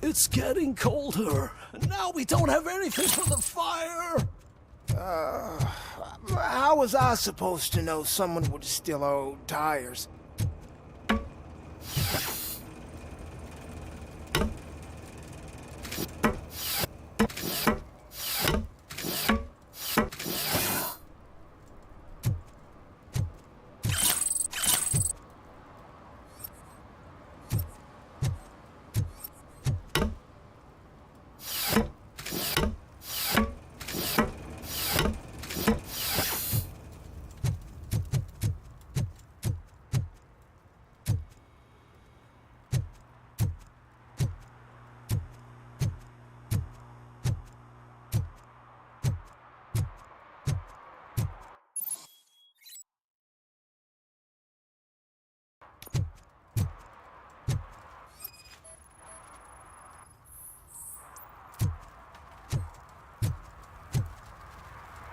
It's getting colder, and now we don't have anything for the fire. How was I supposed to know someone would steal our old tires?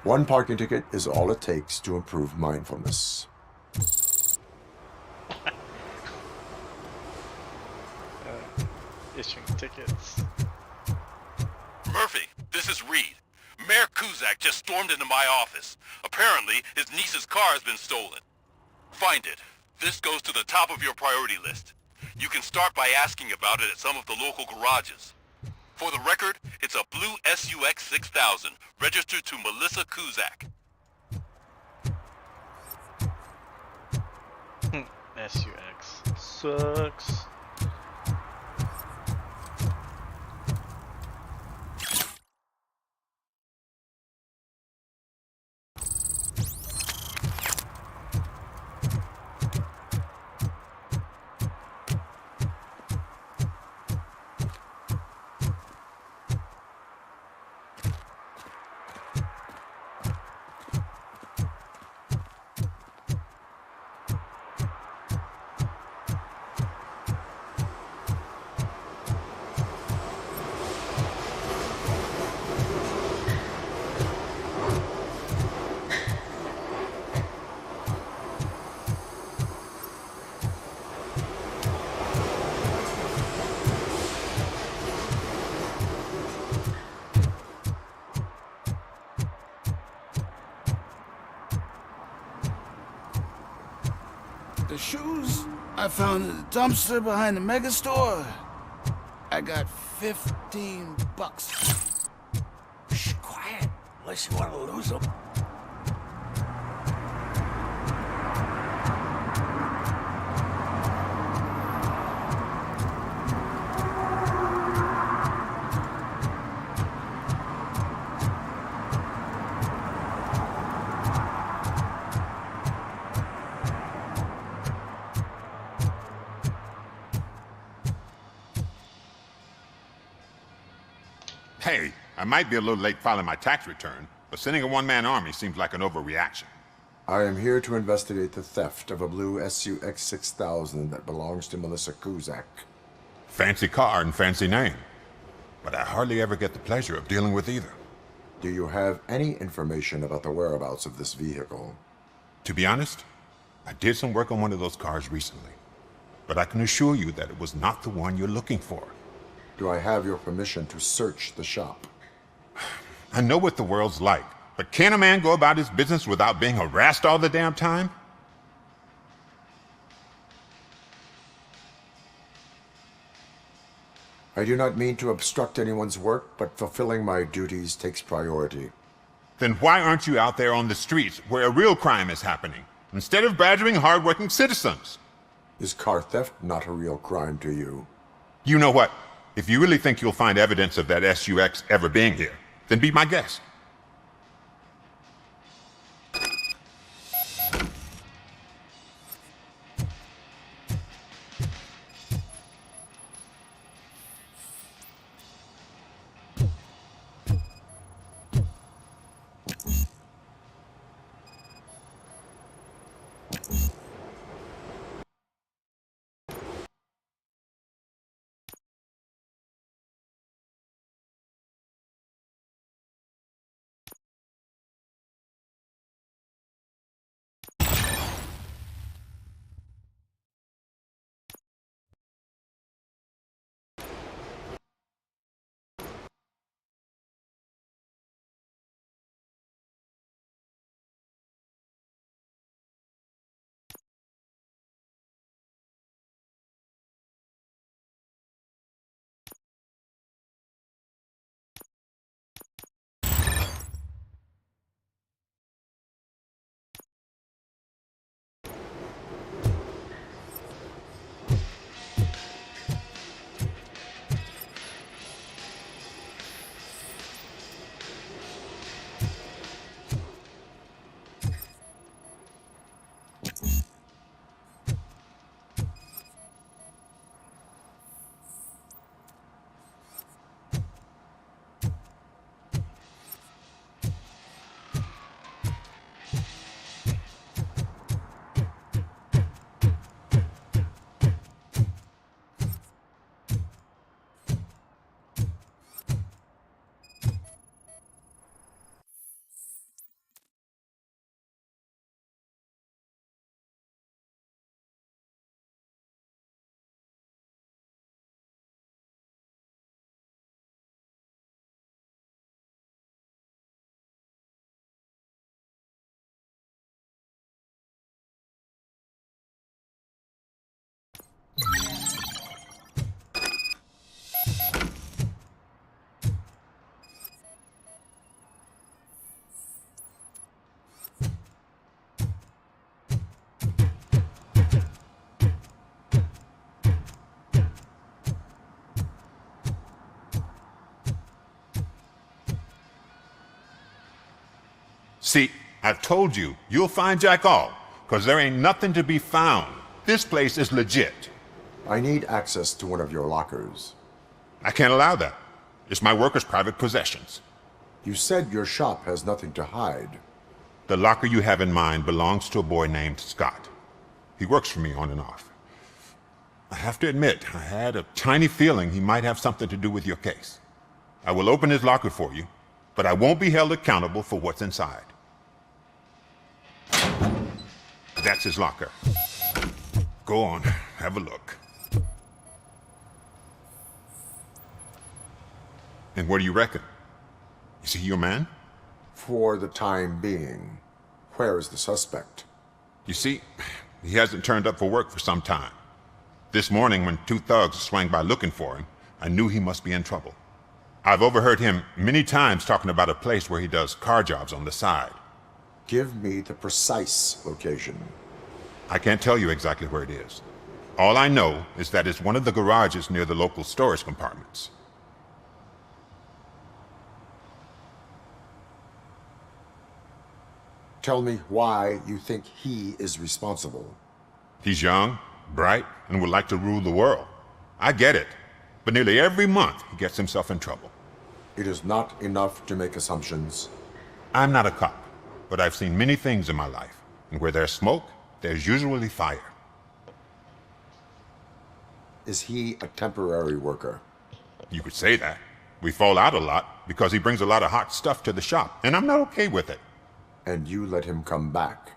One parking ticket is all it takes to improve mindfulness. Issuing tickets. Murphy, this is Reed. Mayor Kuzak just stormed into my office. Apparently, his niece's car has been stolen. Find it. This goes to the top of your priority list. You can start by asking about it at some of the local garages. For the record, it's a blue SUX 6000, registered to Melissa Kuzak. SUX. Sucks. The shoes I found in the dumpster behind the mega store. I got 15 bucks. Shh, quiet, unless you want to lose them. Hey, I might be a little late filing my tax return, but sending a one-man army seems like an overreaction. I am here to investigate the theft of a blue SUX 6000 that belongs to Melissa Kuzak. Fancy car and fancy name, but I hardly ever get the pleasure of dealing with either. Do you have any information about the whereabouts of this vehicle? To be honest, I did some work on one of those cars recently, but I can assure you that it was not the one you're looking for. Do I have your permission to search the shop? I know what the world's like, but can a man go about his business without being harassed all the damn time? I do not mean to obstruct anyone's work, but fulfilling my duties takes priority. Then why aren't you out there on the streets where a real crime is happening, instead of badgering hardworking citizens? Is car theft not a real crime to you? You know what? If you really think you'll find evidence of that SUX ever being here, then be my guest. See, I've told you, you'll find Jack all, because there ain't nothing to be found. This place is legit. I need access to one of your lockers. I can't allow that. It's my workers' private possessions. You said your shop has nothing to hide. The locker you have in mind belongs to a boy named Scott. He works for me on and off. I have to admit, I had a tiny feeling he might have something to do with your case. I will open his locker for you, but I won't be held accountable for what's inside. That's his locker. Go on, have a look. And what do you reckon? Is he your man? For the time being. Where is the suspect? You see, he hasn't turned up for work for some time. This morning, when two thugs swang by looking for him, I knew he must be in trouble. I've overheard him many times talking about a place where he does car jobs on the side. Give me the precise location. I can't tell you exactly where it is. All I know is that it's one of the garages near the local storage compartments. Tell me why you think he is responsible. He's young, bright, and would like to rule the world. I get it. But nearly every month, he gets himself in trouble. It is not enough to make assumptions. I'm not a cop, but I've seen many things in my life. And where there's smoke, there's usually fire. Is he a temporary worker? You could say that. We fall out a lot because he brings a lot of hot stuff to the shop, and I'm not okay with it. And you let him come back?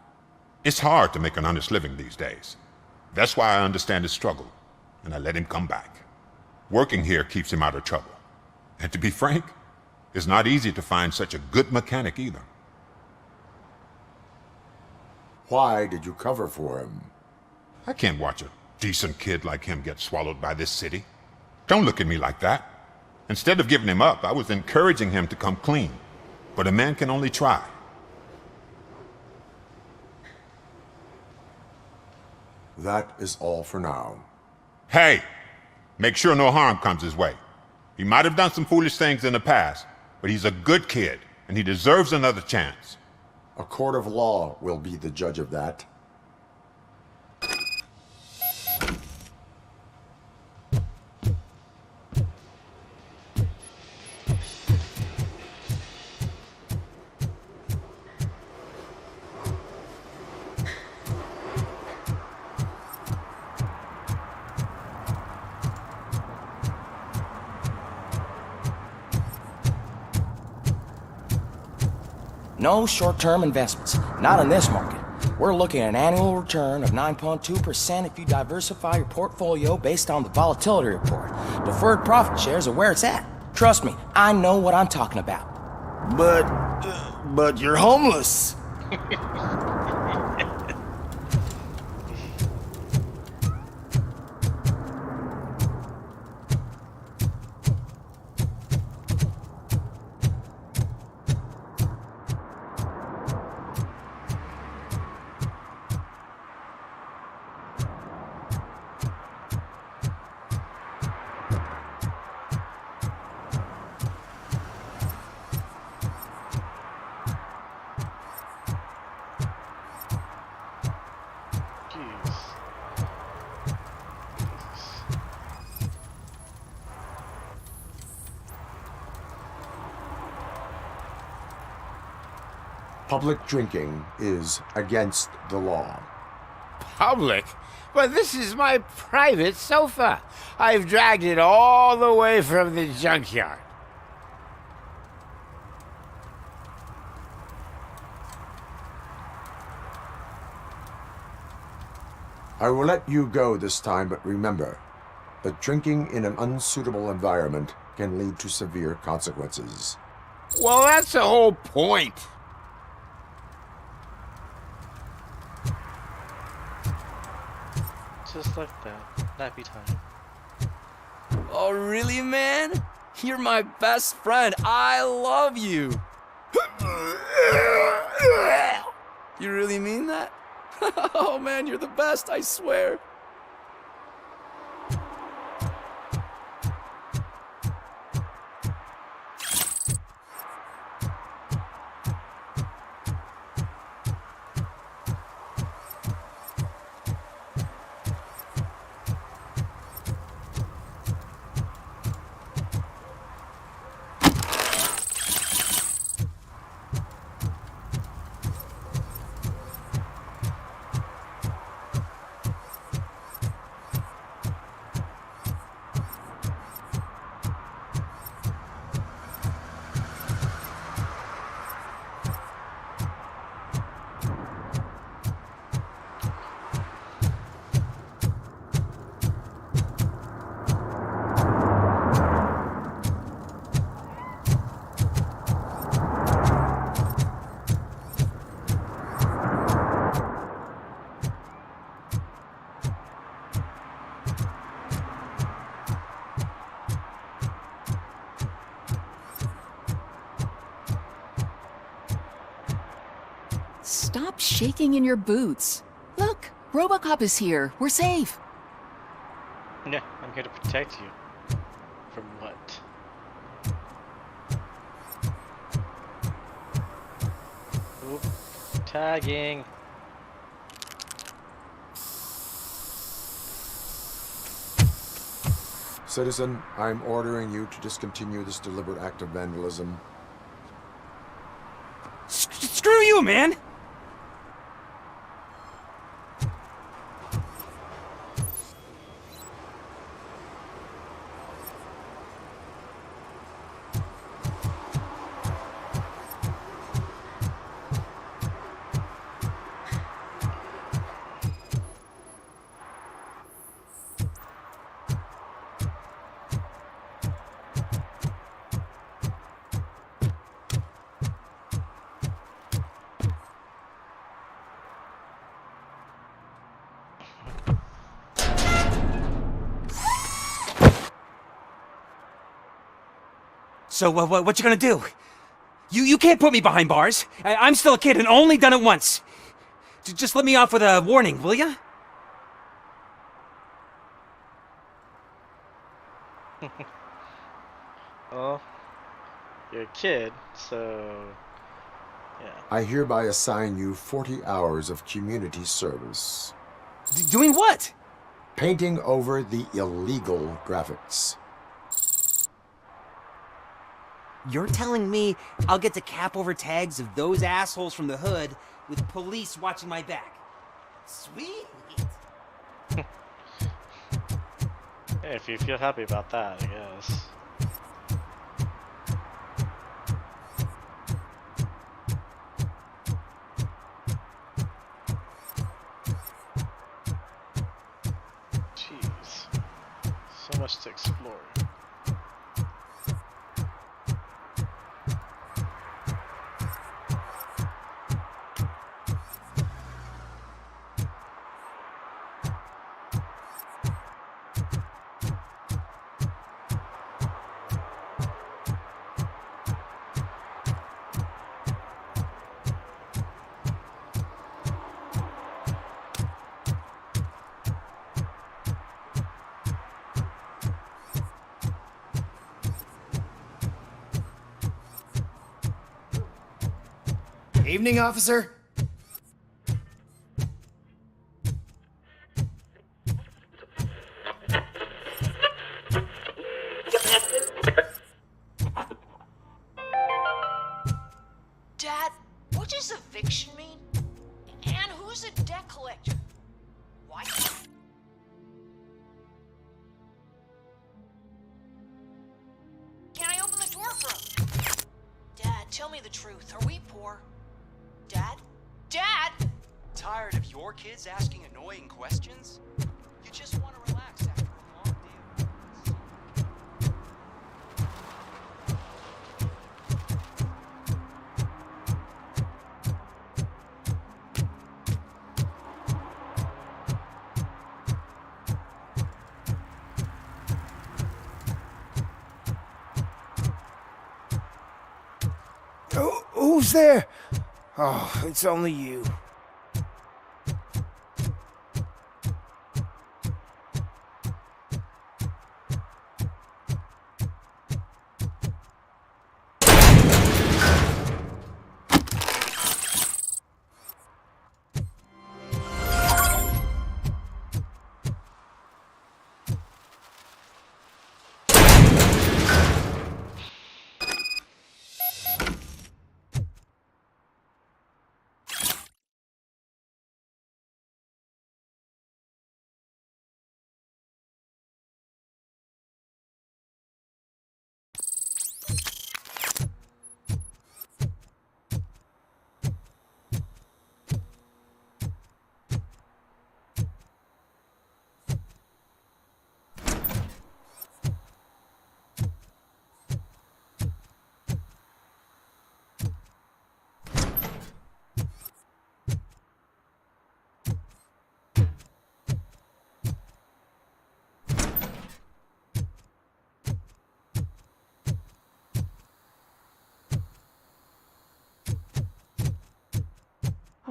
It's hard to make an honest living these days. That's why I understand his struggle, and I let him come back. Working here keeps him out of trouble. And to be frank, it's not easy to find such a good mechanic either. Why did you cover for him? I can't watch a decent kid like him get swallowed by this city. Don't look at me like that. Instead of giving him up, I was encouraging him to come clean. But a man can only try. That is all for now. Hey, make sure no harm comes his way. He might have done some foolish things in the past, but he's a good kid, and he deserves another chance. A court of law will be the judge of that. No short-term investments, not in this market. We're looking at an annual return of 9.2% if you diversify your portfolio based on the volatility report. Deferred profit shares are where it's at. Trust me, I know what I'm talking about. But you're homeless. Public drinking is against the law. Public? But this is my private sofa. I've dragged it all the way from the junkyard. I will let you go this time, but remember that drinking in an unsuitable environment can lead to severe consequences. Well, that's the whole point. Just like that. Nappy time. Oh, really, man? You're my best friend. I love you. You really mean that? Oh, man, you're the best, I swear. Stop shaking in your boots. Look, Robocop is here. We're safe. Yeah, I'm here to protect you. From what? Oop. Tagging. Citizen, I'm ordering you to discontinue this deliberate act of vandalism. Screw you, man! So, what you gonna do? You can't put me behind bars. I'm still a kid and only done it once. Just let me off with a warning, will ya? Well, you're a kid, so... yeah. I hereby assign you 40 hours of community service. Doing what? Painting over the illegal graphics. You're telling me I'll get to cap over tags of those assholes from the hood with police watching my back? Sweet! Hey, if you feel happy about that, I guess. Jeez. So much to explore. Evening, officer. Dad, what does eviction mean? And who's a debt collector? Why? Can I open the door for him? Dad, tell me the truth. Are we poor? Dad? Dad! Tired of your kids asking annoying questions? You just want to relax after a long day of work. Who's there? Oh, it's only you.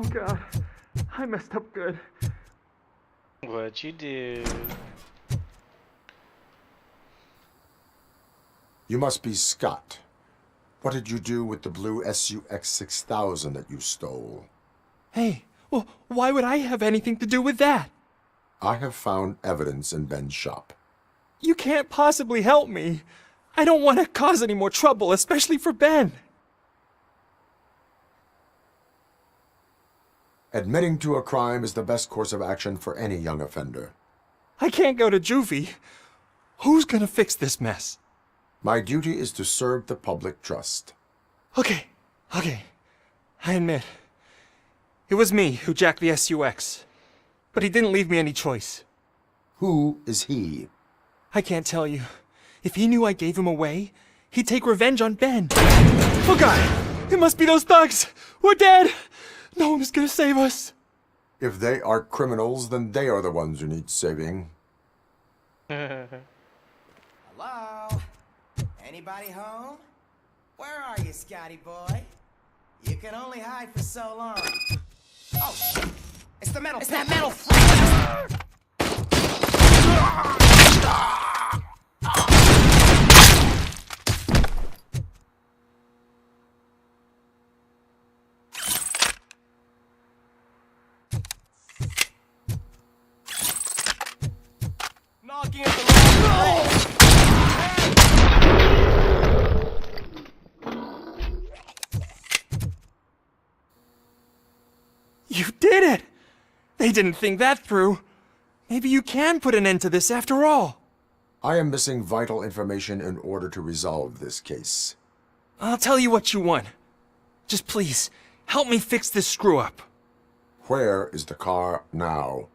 Oh God, I messed up good. What'd you do? You must be Scott. What did you do with the blue SUX 6000 that you stole? Hey, well, why would I have anything to do with that? I have found evidence in Ben's shop. You can't possibly help me. I don't want to cause any more trouble, especially for Ben. Admitting to a crime is the best course of action for any young offender. I can't go to juvie. Who's gonna fix this mess? My duty is to serve the public trust. Okay. I admit. It was me who jacked the SUX. But he didn't leave me any choice. Who is he? I can't tell you. If he knew I gave him away, he'd take revenge on Ben. Oh God! It must be those thugs! We're dead! No one is gonna save us. If they are criminals, then they are the ones who need saving. Hello? Anybody home? Where are you, Scotty boy? You can only hide for so long. Oh, shit. It's the metal. It's that metal. Knocking at the wrong door. You did it! They didn't think that through. Maybe you can put an end to this after all. I am missing vital information in order to resolve this case. I'll tell you what you want. Just please, help me fix this screw-up. Where is the car now?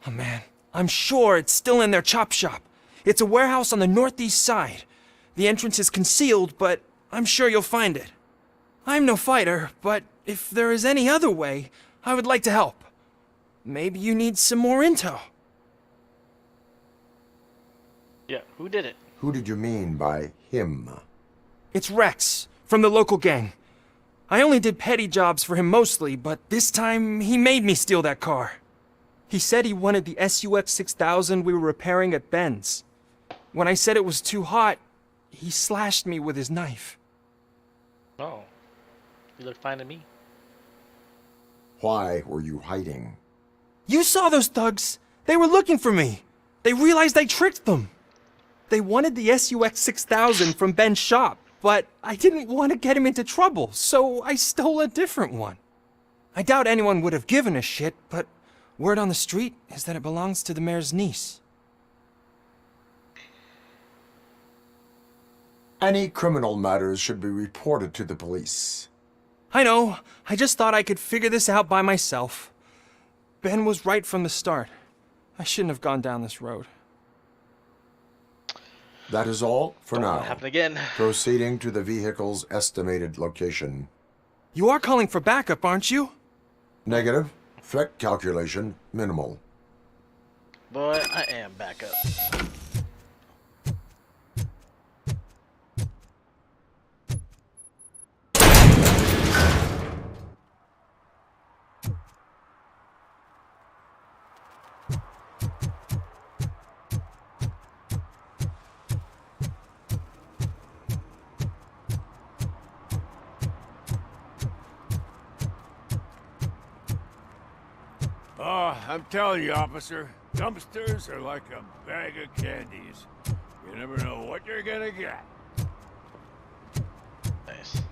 Oh man, I'm sure it's still in their chop shop. It's a warehouse on the northeast side. The entrance is concealed, but I'm sure you'll find it. I'm no fighter, but if there is any other way, I would like to help. Maybe you need some more intel. Yeah, who did it? Who did you mean by him? It's Rex, from the local gang. I only did petty jobs for him mostly, but this time he made me steal that car. He said he wanted the SUX 6000 we were repairing at Ben's. When I said it was too hot, he slashed me with his knife. Oh, you look fine to me. Why were you hiding? You saw those thugs! They were looking for me! They realized I tricked them! They wanted the SUX 6000 from Ben's shop, but I didn't want to get him into trouble, so I stole a different one. I doubt anyone would have given a shit, but word on the street is that it belongs to the mayor's niece. Any criminal matters should be reported to the police. I know. I just thought I could figure this out by myself. Ben was right from the start. I shouldn't have gone down this road. That is all for Don't now. let it happen again. Proceeding to the vehicle's estimated location. You are calling for backup, aren't you? Negative. Threat calculation minimal. Boy, I am back up. Oh, I'm telling you, officer, dumpsters are like a bag of candies. You never know what you're gonna get. Nice.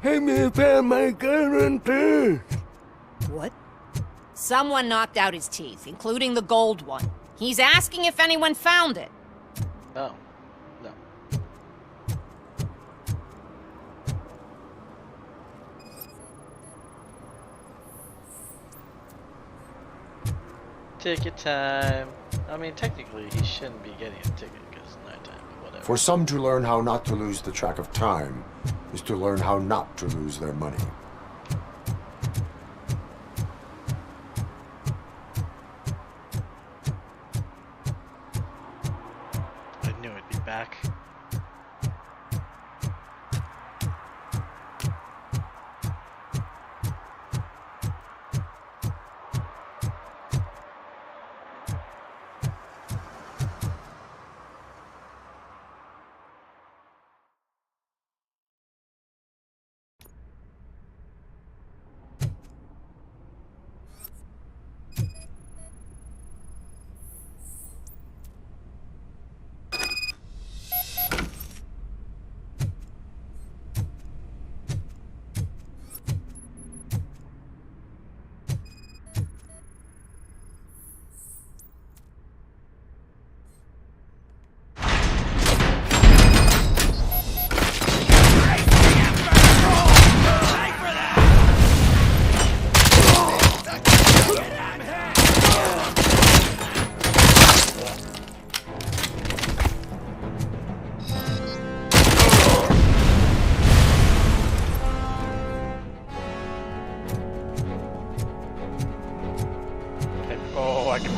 Hey, man, found my gun and purse. What? Someone knocked out his teeth, including the gold one. He's asking if anyone found it. No. No. Ticket time. I mean, technically, he shouldn't be getting a ticket because it's nighttime, but whatever. For some to learn how not to lose the track of time is to learn how not to lose their money. I knew it'd be back.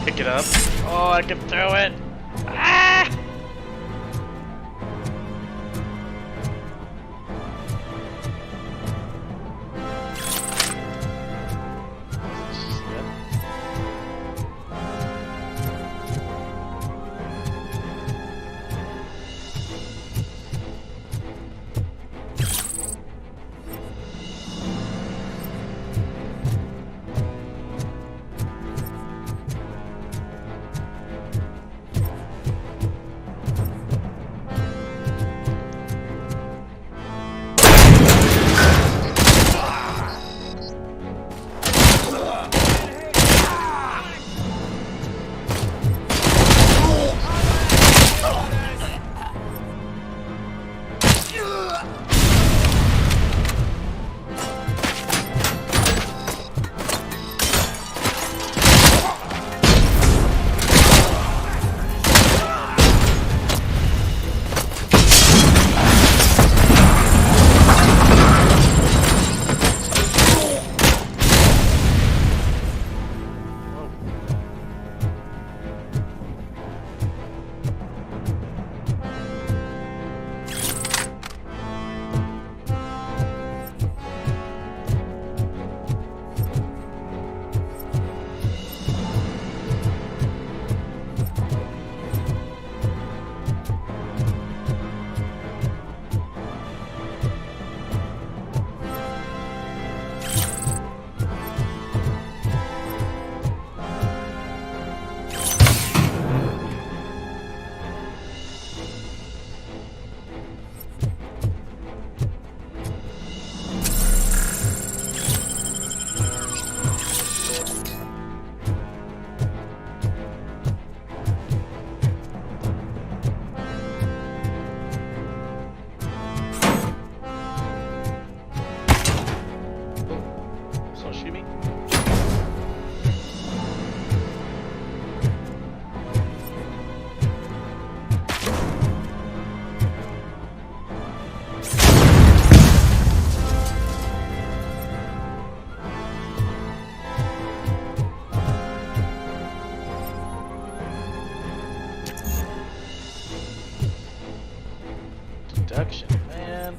Pick it up. Oh, I can throw it. Ah! Deduction, man.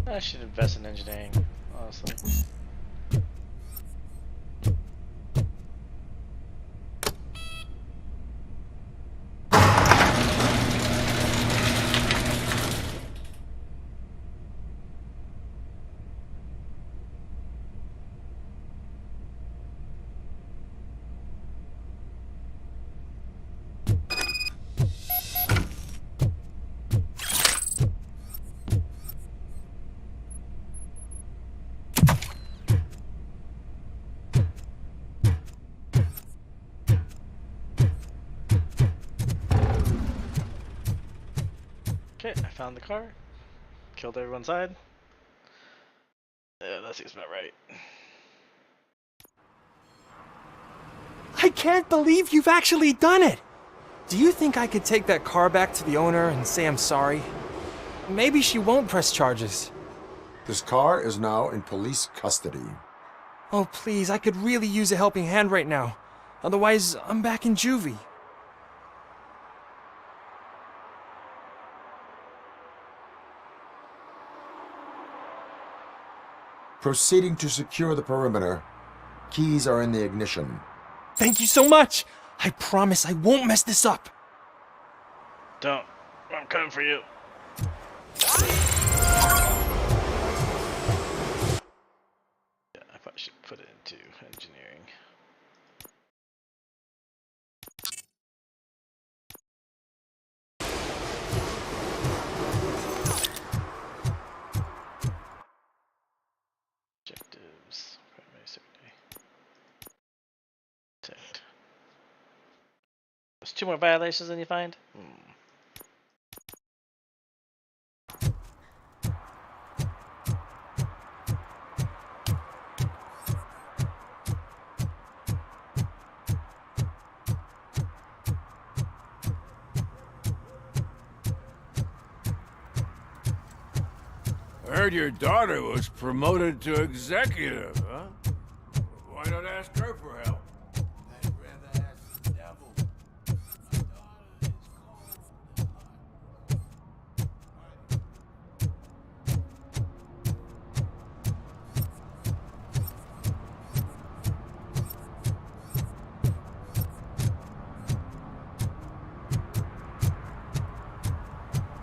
I should invest in engineering, honestly. Okay, I found the car. Killed everyone inside. Yeah, that seems about right. I can't believe you've actually done it! Do you think I could take that car back to the owner and say I'm sorry? Maybe she won't press charges. This car is now in police custody. Oh, please, I could really use a helping hand right now. Otherwise, I'm back in juvie. Proceeding to secure the perimeter. Keys are in the ignition. Thank you so much! I promise I won't mess this up. Don't. I'm coming for you. Yeah, I probably should put it into engineering. There's 2 more violations than you find? I heard your daughter was promoted to executive, huh? Why not ask her for help? I'd rather ask the devil. My daughter is cold.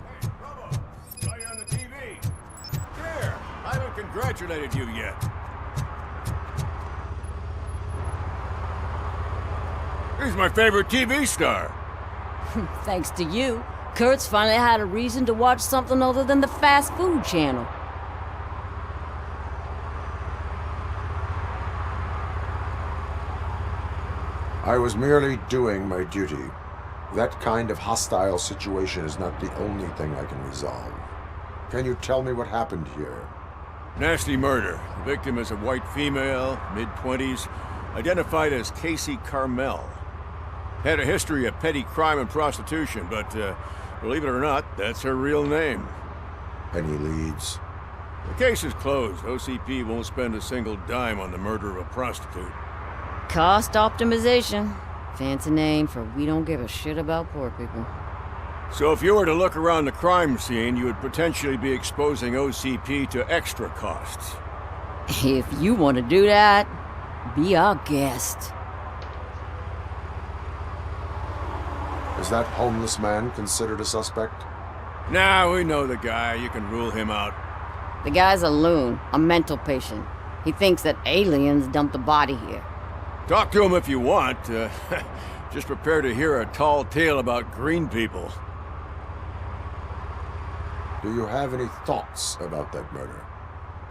Hey, Robo! Saw you on the TV. Here, I haven't congratulated you yet. He's my favorite TV star. Thanks to you, Kurt's finally had a reason to watch something other than the fast food channel. I was merely doing my duty. That kind of hostile situation is not the only thing I can resolve. Can you tell me what happened here? Nasty murder. The victim is a white female, mid-20s, identified as Casey Carmel. Had a history of petty crime and prostitution, but believe it or not, that's her real name. Any leads? The case is closed. OCP won't spend a single dime on the murder of a prostitute. Cost optimization. Fancy name for we don't give a shit about poor people. So if you were to look around the crime scene, you would potentially be exposing OCP to extra costs. If you want to do that, be our guest. Is that homeless man considered a suspect? Nah, we know the guy. You can rule him out. The guy's a loon, a mental patient. He thinks that aliens dumped the body here. Talk to him if you want. Just prepare to hear a tall tale about green people. Do you have any thoughts about that murder?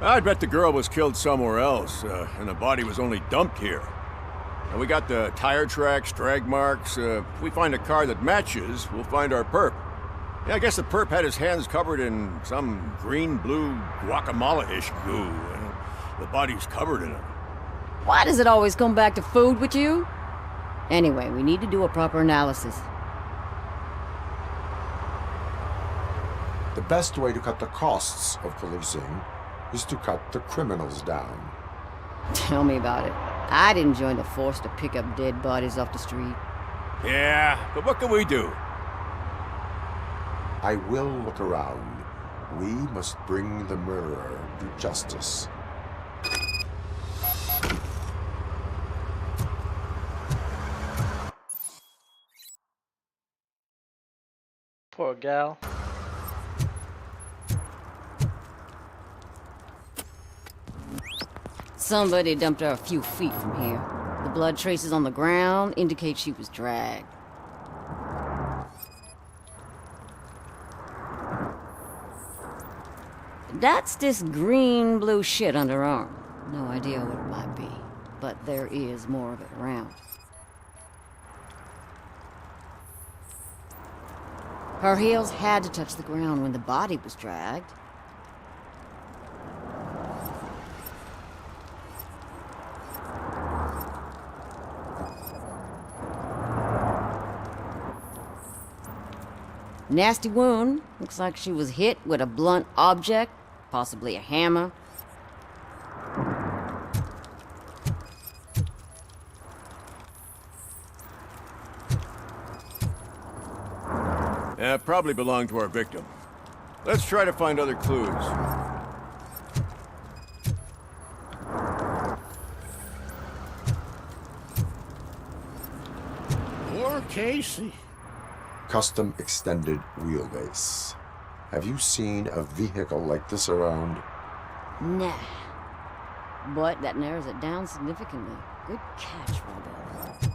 I'd bet the girl was killed somewhere else, and the body was only dumped here. And we got the tire tracks, drag marks. If we find a car that matches, we'll find our perp. Yeah, I guess the perp had his hands covered in some green-blue guacamole-ish goo, and the body's covered in it. Why does it always come back to food with you? Anyway, we need to do a proper analysis. The best way to cut the costs of policing is to cut the criminals down. Tell me about it. I didn't join the force to pick up dead bodies off the street. Yeah, but what can we do? I will look around. We must bring the murderer to justice. Poor gal. Somebody dumped her a few feet from here. The blood traces on the ground indicate she was dragged. That's this green-blue shit under her arm. No idea what it might be, but there is more of it around. Her heels had to touch the ground when the body was dragged. Nasty wound. Looks like she was hit with a blunt object, possibly a hammer. Probably belonged to our victim. Let's try to find other clues. Poor Casey. Custom extended wheelbase. Have you seen a vehicle like this around? Nah. But that narrows it down significantly. Good catch, Robo.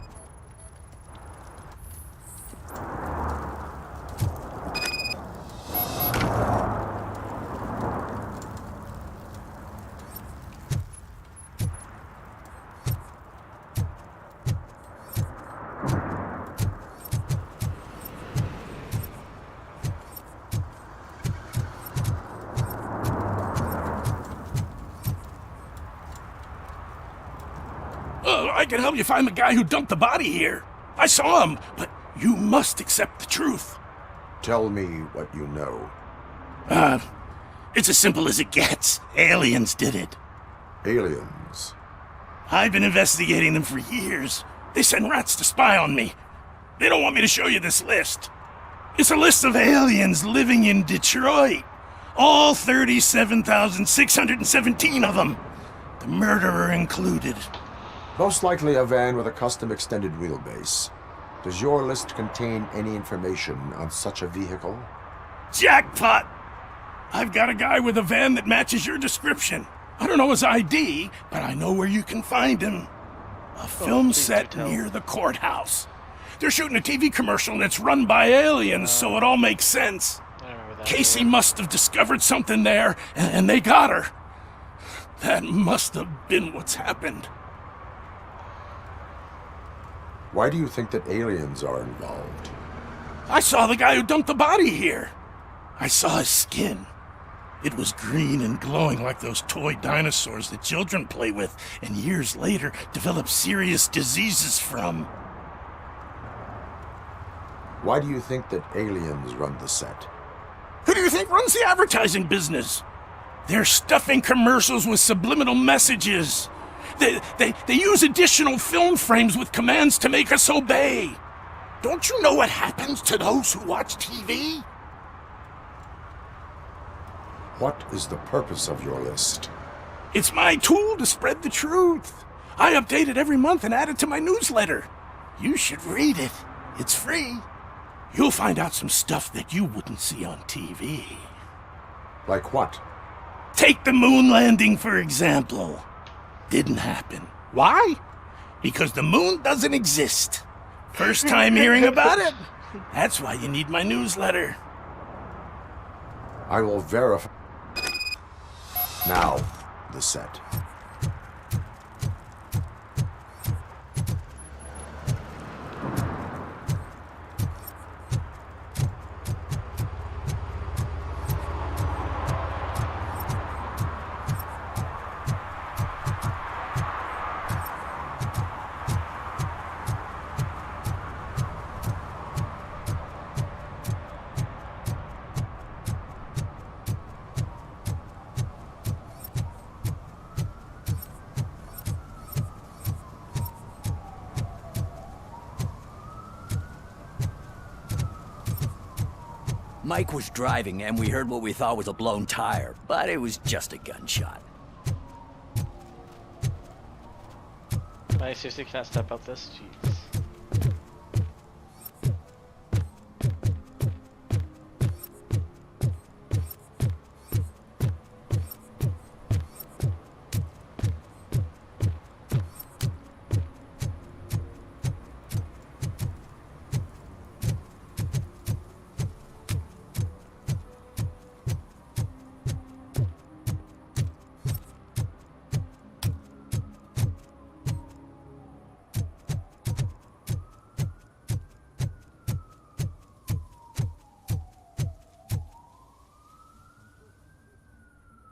can help you find the guy who dumped the body here. I saw him, but you must accept the truth. Tell me what you know. It's as simple as it gets. Aliens did it. Aliens? I've been investigating them for years. They send rats to spy on me. They don't want me to show you this list. It's a list of aliens living in Detroit. All 37,617 of them. The murderer included. Most likely a van with a custom extended wheelbase. Does your list contain any information on such a vehicle? Jackpot! I've got a guy with a van that matches your description. I don't know his ID, but I know where you can find him. A film set near the courthouse. They're shooting a TV commercial that's run by aliens, so it all makes sense. Casey must have discovered something there, and they got her. That must have been what's happened. Why do you think that aliens are involved? I saw the guy who dumped the body here. I saw his skin. It was green and glowing like those toy dinosaurs that children play with and years later develop serious diseases from. Why do you think that aliens run the set? Who do you think runs the advertising business? They're stuffing commercials with subliminal messages. They use additional film frames with commands to make us obey. Don't you know what happens to those who watch TV? What is the purpose of your list? It's my tool to spread the truth. I update it every month and add it to my newsletter. You should read it. It's free. You'll find out some stuff that you wouldn't see on TV. Like what? Take the moon landing, for example. Didn't happen. Why? Because the moon doesn't exist. First time hearing about it? That's why you need my newsletter. I will verify. Now, the set. Mike was driving and we heard what we thought was a blown tire, but it was just a gunshot. I seriously can't step out this? Jeez.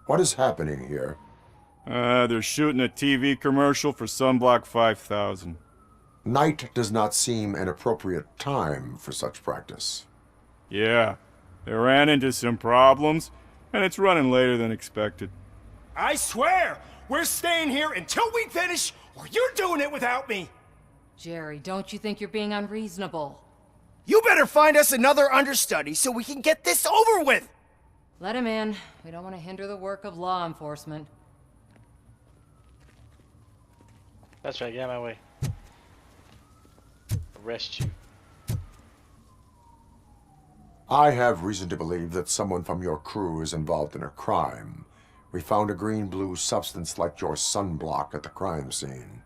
What is happening here? They're shooting a TV commercial for Sunblock 5000. Night does not seem an appropriate time for such practice. Yeah, they ran into some problems, and it's running later than expected. I swear, we're staying here until we finish, or you're doing it without me! Jerry, don't you think you're being unreasonable? You better find us another understudy so we can get this over with! Let him in. We don't want to hinder the work of law enforcement. That's right, get out of my way. Arrest you. I have reason to believe that someone from your crew is involved in a crime. We found a green-blue substance like your sunblock at the crime scene.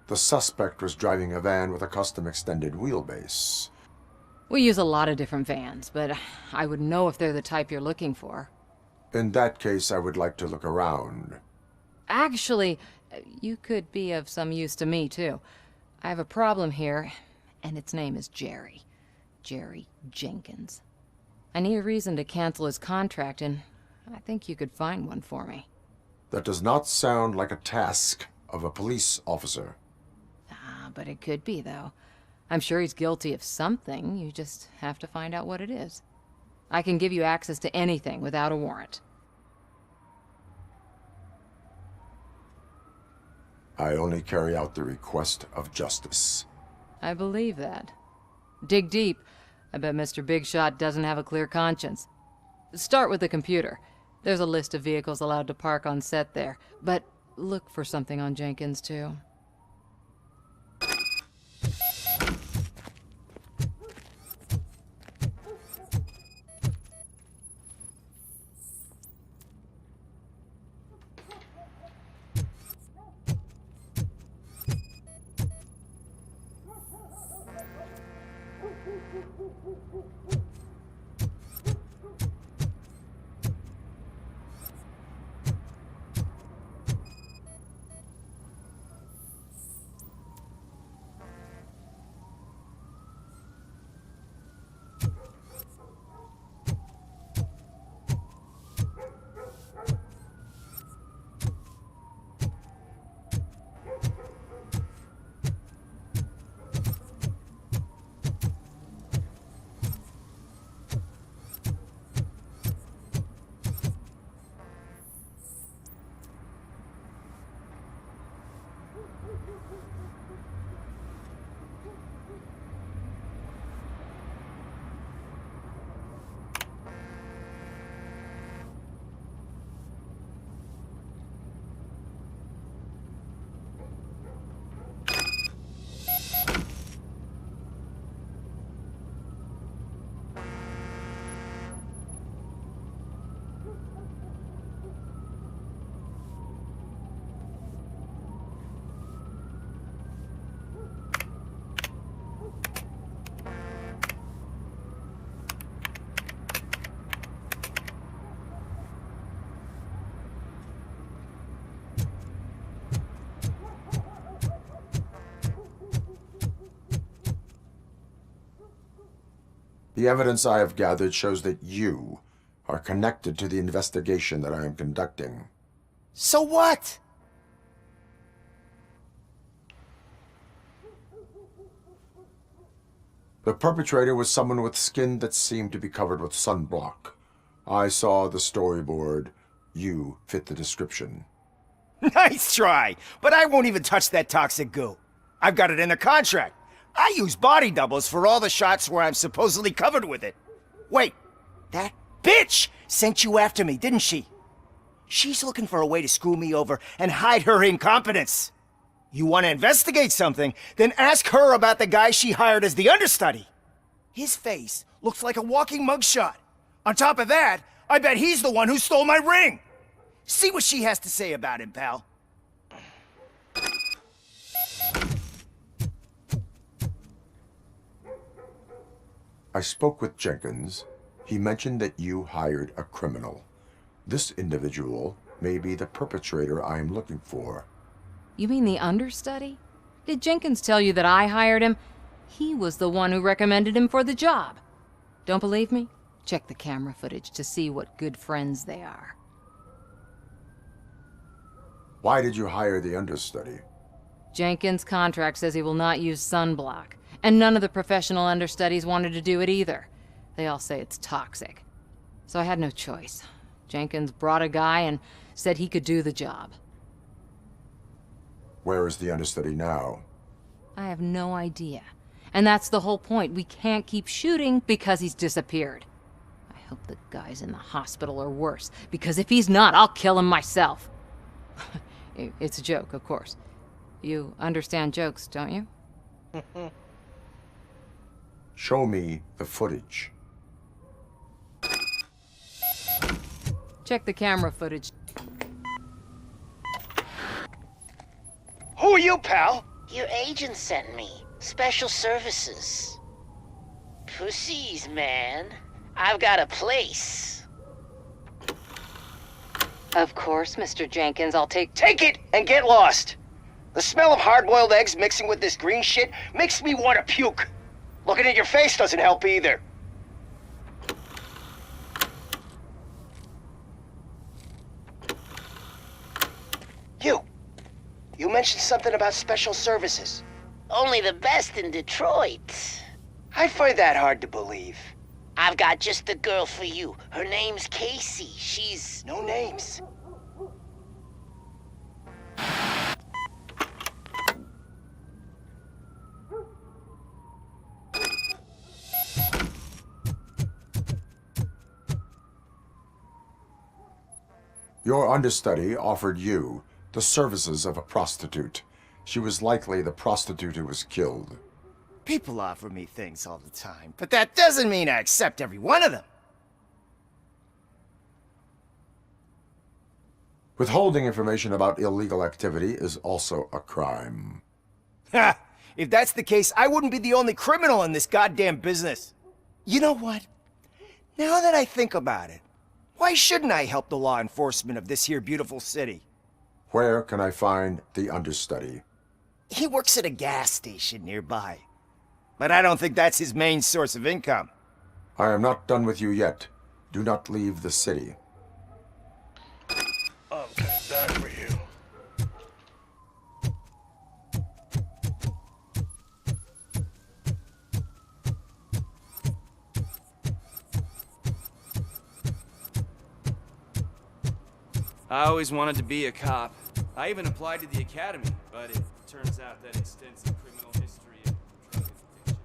The suspect was driving a van with a custom extended wheelbase. We use a lot of different vans, but I would know if they're the type you're looking for. In that case, I would like to look around. Actually, you could be of some use to me, too. I have a problem here, and its name is Jerry. Jerry Jenkins. I need a reason to cancel his contract, and I think you could find one for me. That does not sound like a task of a police officer. but it could be, though. I'm sure he's guilty of something. You just have to find out what it is. I can give you access to anything without a warrant. I only carry out the request of justice. I believe that. Dig deep. I bet Mr. Big Shot doesn't have a clear conscience. Start with the computer. There's a list of vehicles allowed to park on set there, but look for something on Jenkins, too. The evidence I have gathered shows that you are connected to the investigation that I am conducting. So what? The perpetrator was someone with skin that seemed to be covered with sunblock. I saw the storyboard. You fit the description. Nice try, but I won't even touch that toxic goo. I've got it in the contract. I use body doubles for all the shots where I'm supposedly covered with it. Wait, that bitch sent you after me, didn't she? She's looking for a way to screw me over and hide her incompetence. You want to investigate something, then ask her about the guy she hired as the understudy. His face looks like a walking mugshot. On top of that, I bet he's the one who stole my ring. See what she has to say about him, pal. I spoke with Jenkins. He mentioned that you hired a criminal. This individual may be the perpetrator I am looking for. You mean the understudy? Did Jenkins tell you that I hired him? He was the one who recommended him for the job. Don't believe me? Check the camera footage to see what good friends they are. Why did you hire the understudy? Jenkins' contract says he will not use sunblock, and none of the professional understudies wanted to do it either. They all say it's toxic. So I had no choice. Jenkins brought a guy and said he could do the job. Where is the understudy now? I have no idea. And that's the whole point. We can't keep shooting because he's disappeared. I hope the guy's in the hospital or worse, because if he's not, I'll kill him myself. It's a joke, of course. You understand jokes, don't you? Show me the footage. Check the camera footage. Who are you, pal? Your agent sent me. Special services. Pussies, man. I've got a place. Of course, Mr. Jenkins, I'll take it and get lost. The smell of hard-boiled eggs mixing with this green shit makes me want to puke. Looking at your face doesn't help either. You mentioned something about special services. Only the best in Detroit. I find that hard to believe. I've got just the girl for you. Her name's Casey. She's... No names. Your understudy offered you the services of a prostitute. She was likely the prostitute who was killed. People offer me things all the time, but that doesn't mean I accept every one of them. Withholding information about illegal activity is also a crime. Ha! If that's the case, I wouldn't be the only criminal in this goddamn business. You know what? Now that I think about it, why shouldn't I help the law enforcement of this here beautiful city? Where can I find the understudy? He works at a gas station nearby. But I don't think that's his main source of income. I am not done with you yet. Do not leave the city. I'm coming back for you. I always wanted to be a cop. I even applied to the academy, but it turns out that extensive criminal history and drug addiction.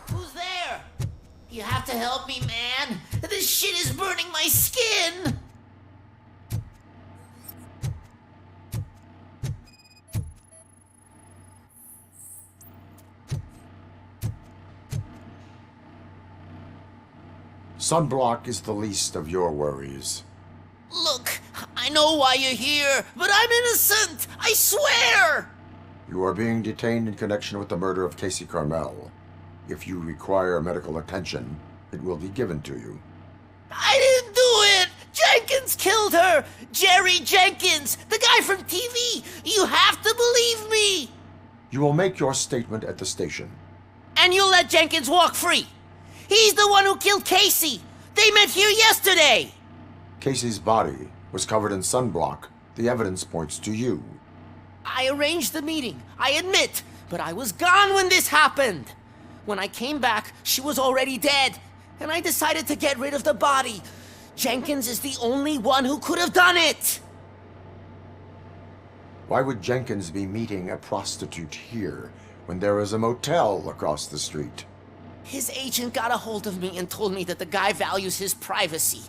Who's there? You have to help me, man. This shit is burning my skin. Sunblock is the least of your worries. Look, I know why you're here, but I'm innocent. I swear. You are being detained in connection with the murder of Casey Carmel. If you require medical attention, it will be given to you. I didn't do it. Jenkins killed her. Jerry Jenkins, the guy from TV. You have to believe me. You will make your statement at the station. And you'll let Jenkins walk free. He's the one who killed Casey. They met here yesterday. Casey's body was covered in sunblock. The evidence points to you. I arranged the meeting, I admit, but I was gone when this happened. When I came back, she was already dead, and I decided to get rid of the body. Jenkins is the only one who could have done it. Why would Jenkins be meeting a prostitute here when there is a motel across the street? His agent got a hold of me and told me that the guy values his privacy.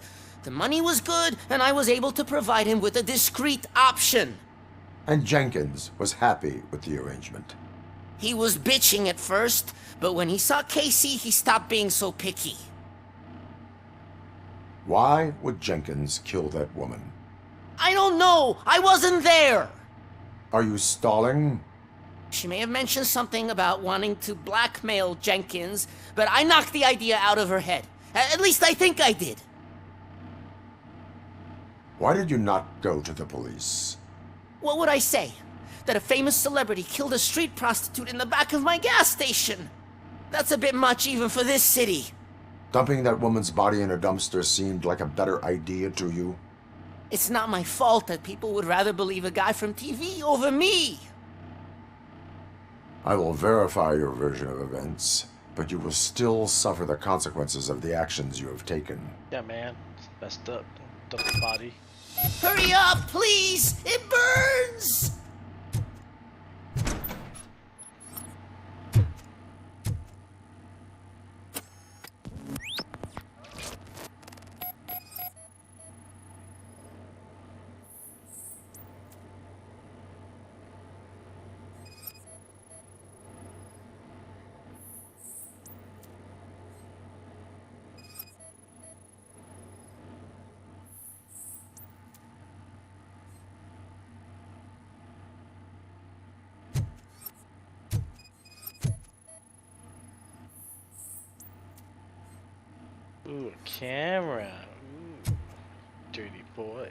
The money was good, and I was able to provide him with a discreet option. And Jenkins was happy with the arrangement. He was bitching at first, but when he saw Casey, he stopped being so picky. Why would Jenkins kill that woman? I don't know. I wasn't there. Are you stalling? She may have mentioned something about wanting to blackmail Jenkins, but I knocked the idea out of her head. At least I think I did. Why did you not go to the police? What would I say? That a famous celebrity killed a street prostitute in the back of my gas station? That's a bit much even for this city. Dumping that woman's body in a dumpster seemed like a better idea to you? It's not my fault that people would rather believe a guy from TV over me. I will verify your version of events, but you will still suffer the consequences of the actions you have taken. Yeah, man. It's messed up. Dump the body. Hurry up, please! It burns! Ooh, a camera. Ooh, dirty boy.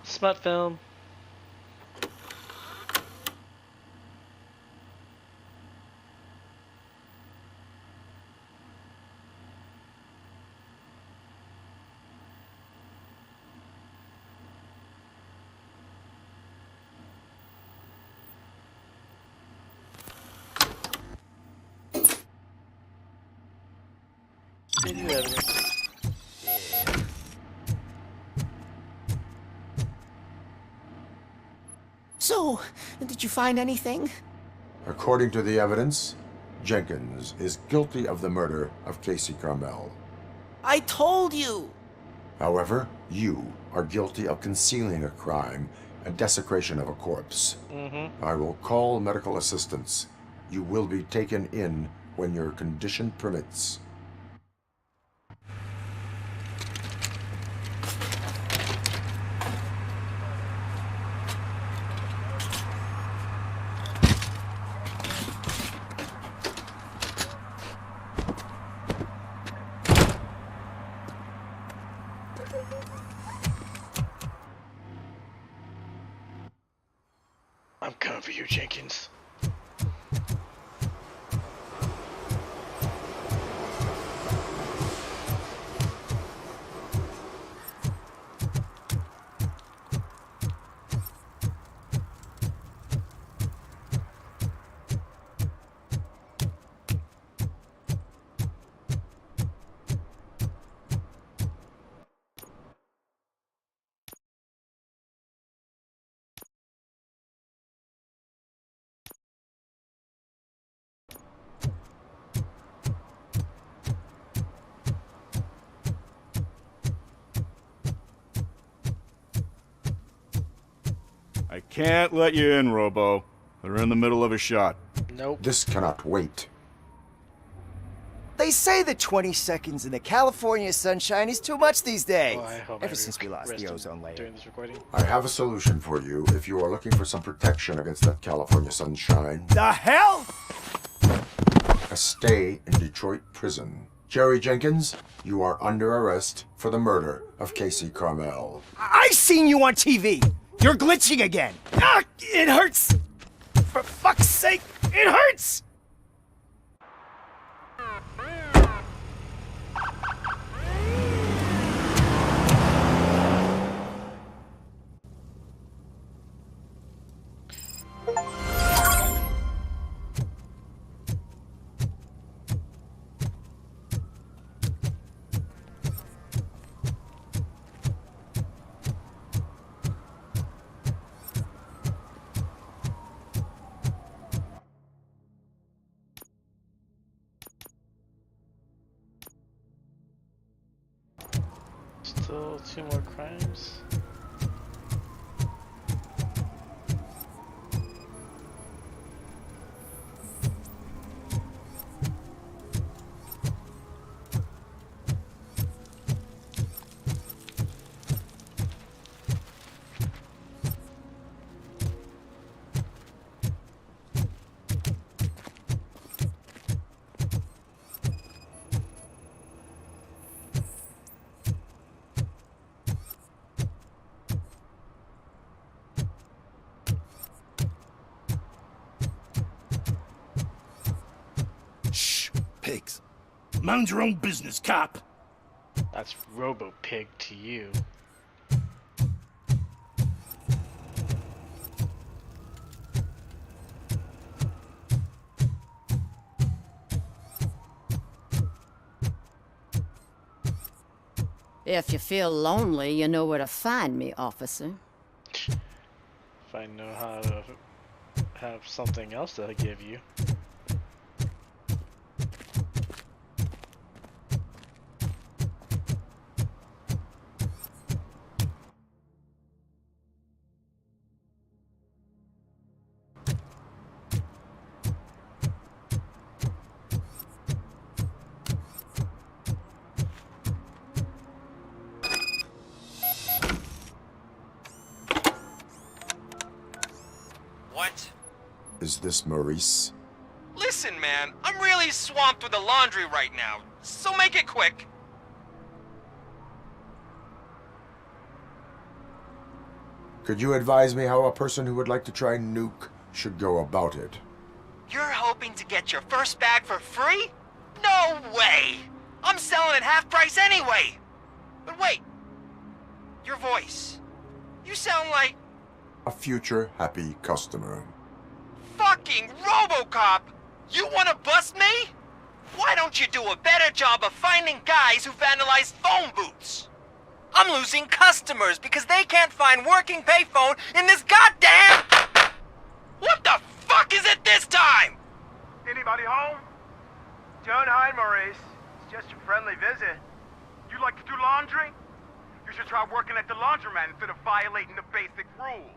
Smut film. Video evidence. So, did you find anything? According to the evidence, Jenkins is guilty of the murder of Casey Carmel. I told you! However, you are guilty of concealing a crime and desecration of a corpse. I will call medical assistance. You will be taken in when your condition permits. I'm coming for you, Jenkins. I can't let you in, Robo. They're in the middle of a shot. Nope. This cannot wait. They say that 20 seconds in the California sunshine is too much these days. Oh, I hope Ever since we lost the ozone layer. during this recording. I have a solution for you if you are looking for some protection against that California sunshine. The hell? A stay in Detroit prison. Jerry Jenkins, you are under arrest for the murder of Casey Carmel. I seen you on TV. You're glitching again. Ah, it hurts. For fuck's sake, it hurts. Still 2 more crimes. Pigs. Mind your own business, cop. That's Robo-Pig to you. If you feel lonely, you know where to find me, officer. If I know how to have something else to give you. What? Is this Maurice? Listen, man, I'm really swamped with the laundry right now, so make it quick. Could you advise me how a person who would like to try nuke should go about it? You're hoping to get your first bag for free? No way! I'm selling at half price anyway! But wait, your voice. You sound like A future happy customer. fucking Robocop! You wanna bust me? Why don't you do a better job of finding guys who vandalize phone booths? I'm losing customers because they can't find working payphone in this goddamn... What the fuck is it this time? Anybody home? Don't hide, Maurice. It's just a friendly visit. You like to do laundry? You should try working at the laundromat instead of violating the basic rules.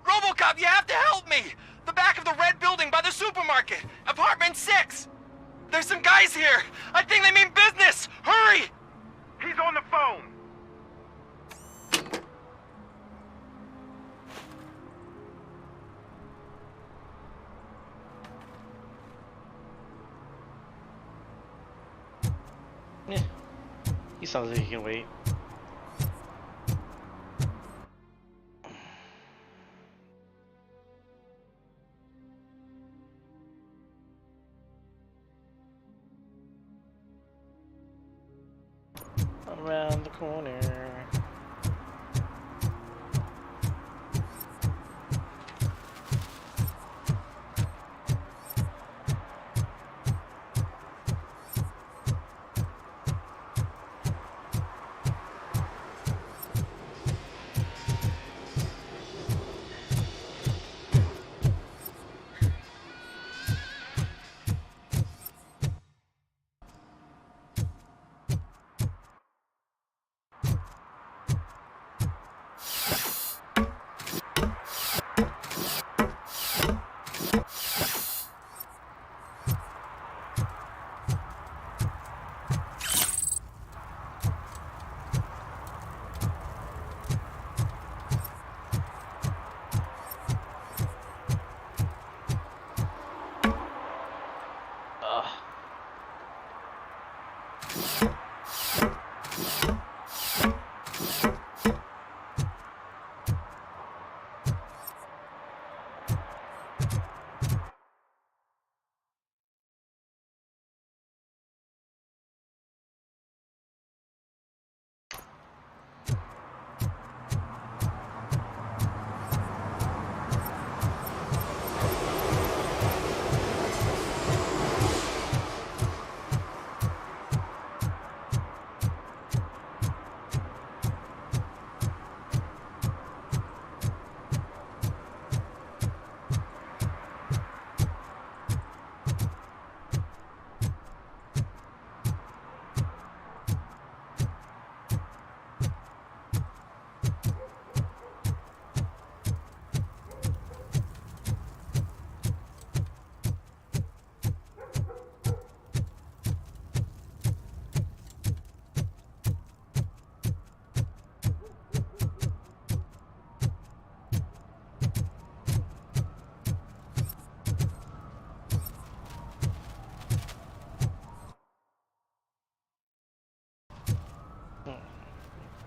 Robocop, you have to help me! The back of the red building by the supermarket, apartment 6. There's some guys here. I think they mean business. Hurry! He's on the phone. Yeah. He sounds like he can wait. Around the corner.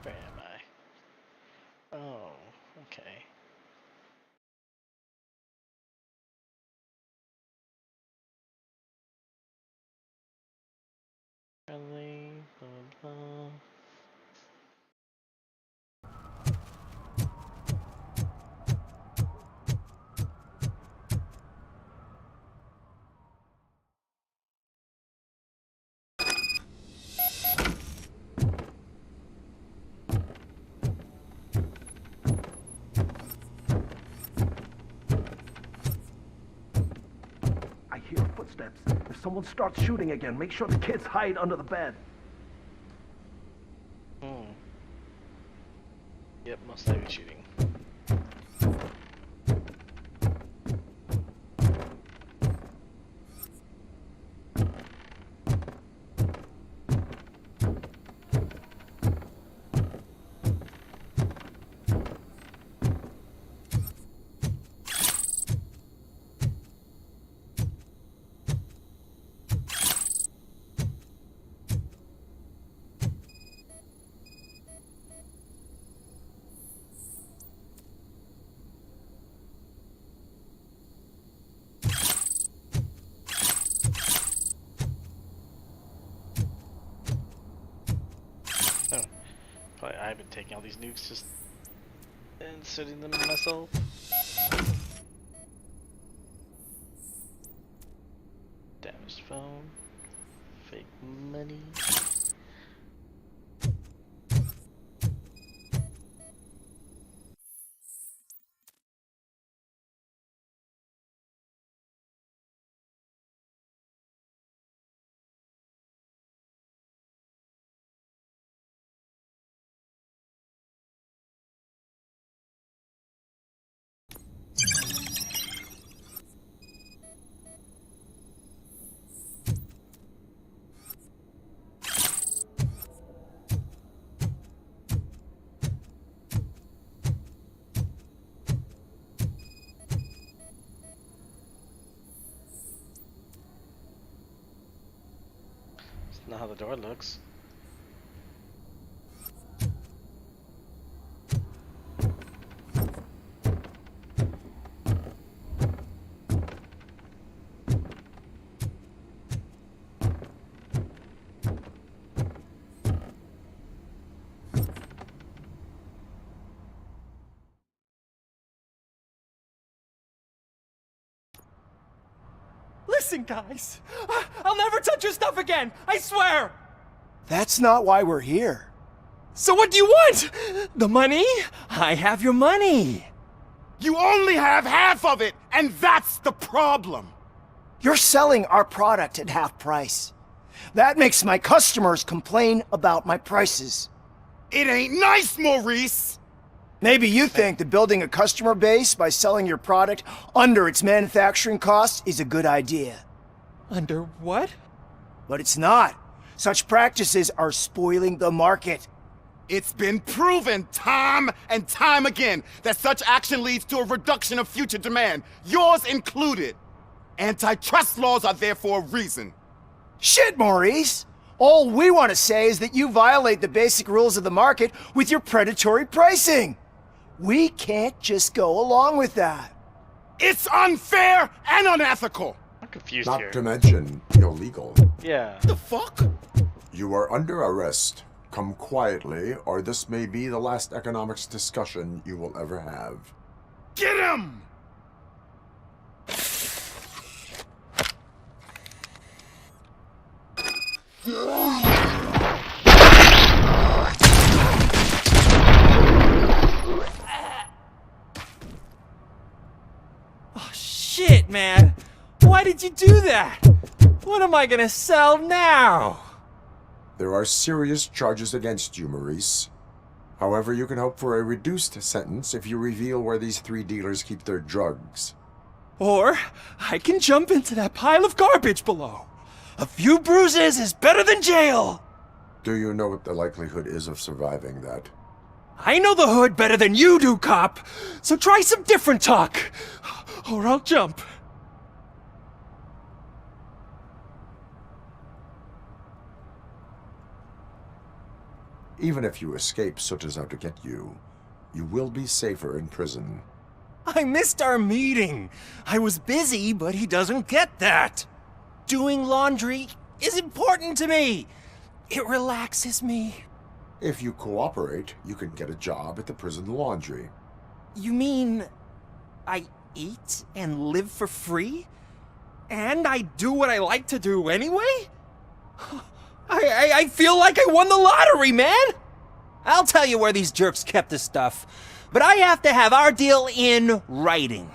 Where am I? Oh, okay. Friendly, blah blah blah. hear footsteps. If someone starts shooting again, make sure the kids hide under the bed. Yep, most likely shooting. I've been taking all these nukes, just inserting them in myself. Damaged phone. Fake money. That's not how the door looks. Listen, guys. I'll never touch your stuff again. I swear. That's not why we're here. So what do you want? The money? I have your money. You only have half of it, and that's the problem. You're selling our product at half price. That makes my customers complain about my prices. It ain't nice, Maurice! Maybe you think that building a customer base by selling your product under its manufacturing costs is a good idea. Under what? But it's not. Such practices are spoiling the market. It's been proven time and time again that such action leads to a reduction of future demand, yours included. Antitrust laws are there for a reason. Shit, Maurice! All we want to say is that you violate the basic rules of the market with your predatory pricing. We can't just go along with that. It's unfair and unethical! I'm confused Not here. to mention illegal. Yeah. The fuck? You are under arrest. Come quietly, or this may be the last economics discussion you will ever have. Get him! Oh, shit, man. Why did you do that? What am I gonna sell now? There are serious charges against you, Maurice. However, you can hope for a reduced sentence if you reveal where these 3 dealers keep their drugs. Or I can jump into that pile of garbage below. A few bruises is better than jail. Do you know what the likelihood is of surviving that? I know the hood better than you do, cop. So try some different talk, or I'll jump. Even if you escape Soot is out to get you, you will be safer in prison. I missed our meeting. I was busy, but he doesn't get that. Doing laundry is important to me. It relaxes me. If you cooperate, you can get a job at the prison laundry. You mean I eat and live for free? And I do what I like to do anyway? I feel like I won the lottery, man! I'll tell you where these jerks kept the stuff, but I have to have our deal in writing.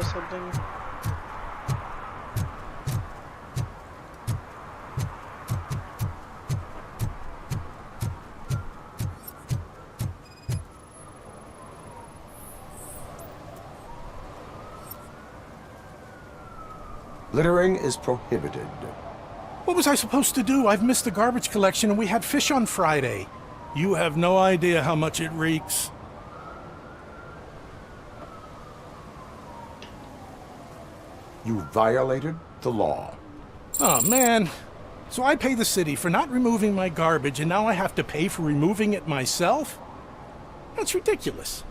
something? Littering is prohibited. What was I supposed to do? I've missed the garbage collection and we had fish on Friday. You have no idea how much it reeks. You violated the law. Oh, man. So I pay the city for not removing my garbage and now I have to pay for removing it myself? That's ridiculous.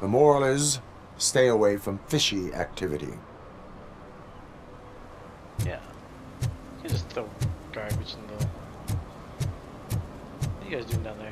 The moral is, stay away from fishy activity. Yeah. You just throw garbage in the... What are you guys doing down there?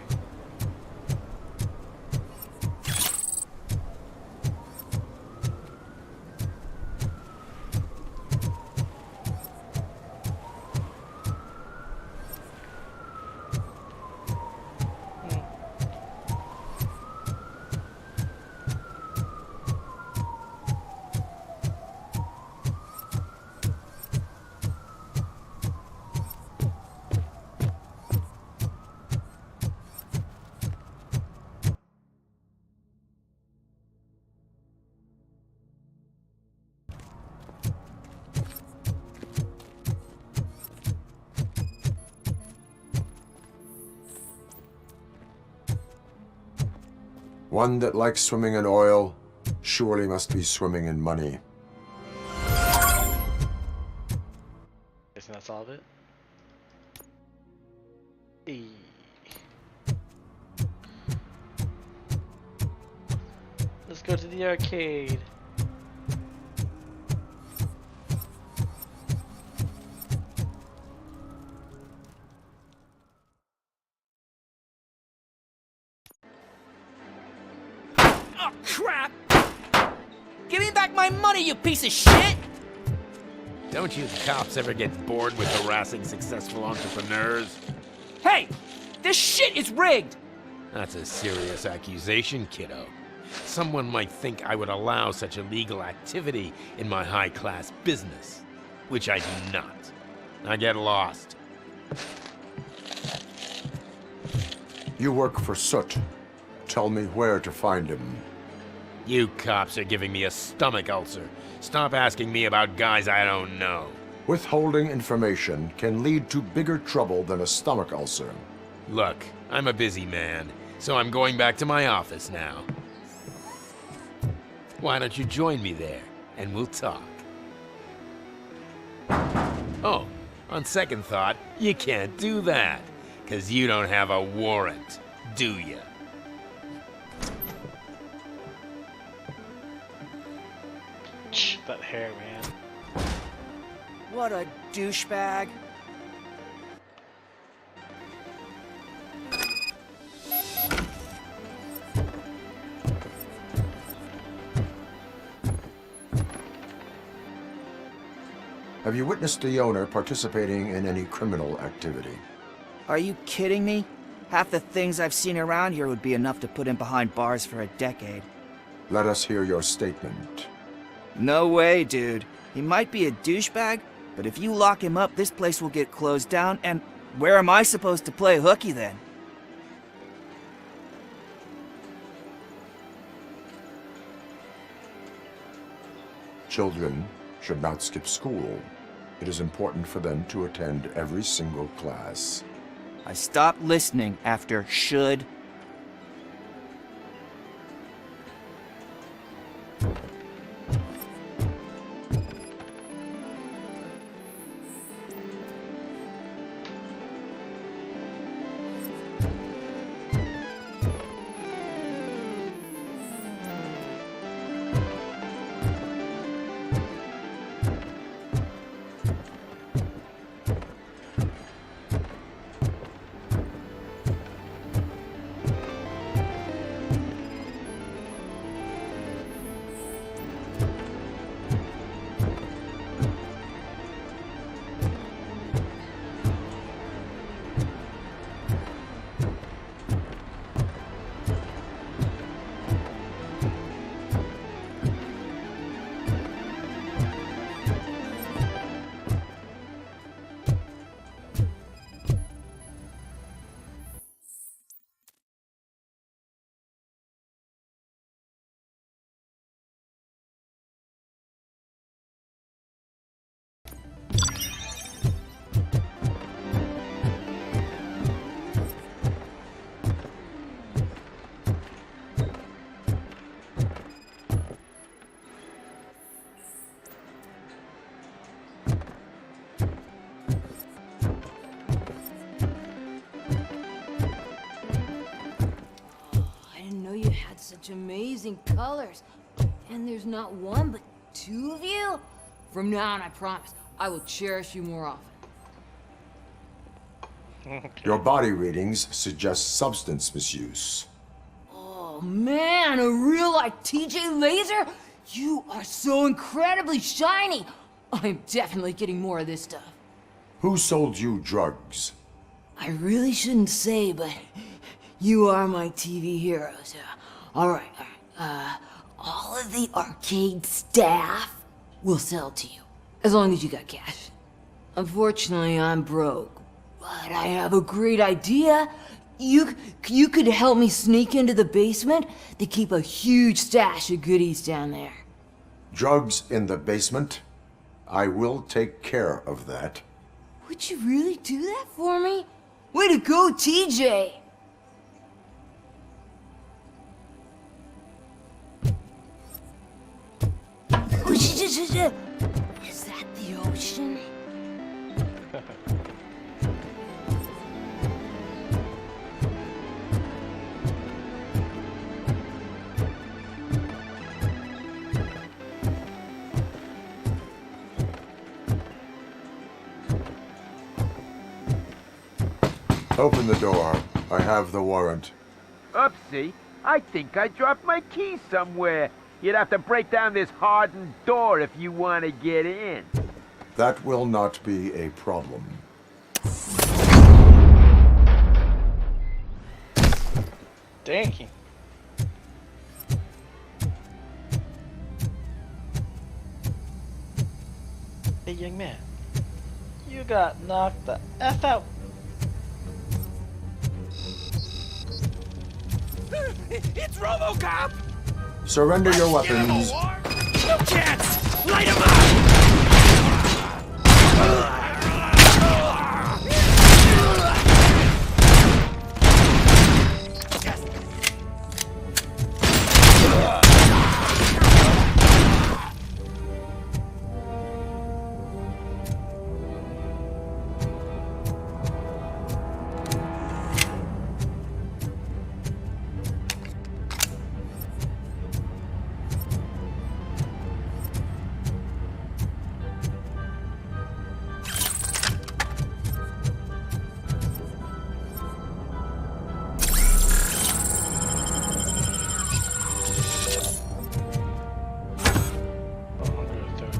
One that likes swimming in oil surely must be swimming in money. Isn't that all of it? Eee. Let's go to the arcade. Oh, crap! Give me back my money, you piece of shit! Don't you cops ever get bored with harassing successful entrepreneurs? Hey! This shit is rigged! That's a serious accusation, kiddo. Someone might think I would allow such illegal activity in my high-class business, which I do not. Now get lost. You work for Soot. Tell me where to find him. You cops are giving me a stomach ulcer. Stop asking me about guys I don't know. Withholding information can lead to bigger trouble than a stomach ulcer. Look, I'm a busy man, so I'm going back to my office now. Why don't you join me there, and we'll talk. Oh, on second thought, you can't do that, 'cause you don't have a warrant, do you? That hair, man. What a douchebag. Have you witnessed the owner participating in any criminal activity? Are you kidding me? Half the things I've seen around here would be enough to put him behind bars for a decade. Let us hear your statement. No way, dude. He might be a douchebag, but if you lock him up, this place will get closed down, and where am I supposed to play hooky then? Children should not skip school. It is important for them to attend every single class. I stopped listening after should. such amazing colors. And there's not one, but two of you? From now on, I promise, I will cherish you more often. Your body readings suggest substance misuse. Oh man, a real like TJ Laser? You are so incredibly shiny. I'm definitely getting more of this stuff. Who sold you drugs? I really shouldn't say, but you are my TV heroes. All right. All of the arcade staff will sell to you, as long as you got cash. Unfortunately, I'm broke, but I have a great idea. You could help me sneak into the basement to keep a huge stash of goodies down there. Drugs in the basement? I will take care of that. Would you really do that for me? Way to go, TJ! Is that the ocean? Open the door. I have the warrant. Oopsie. I think I dropped my key somewhere. You'd have to break down this hardened door if you want to get in. That will not be a problem. Danky. Hey, young man. You got knocked the F out. It's Robocop! Surrender your weapons. No chance! Light him up!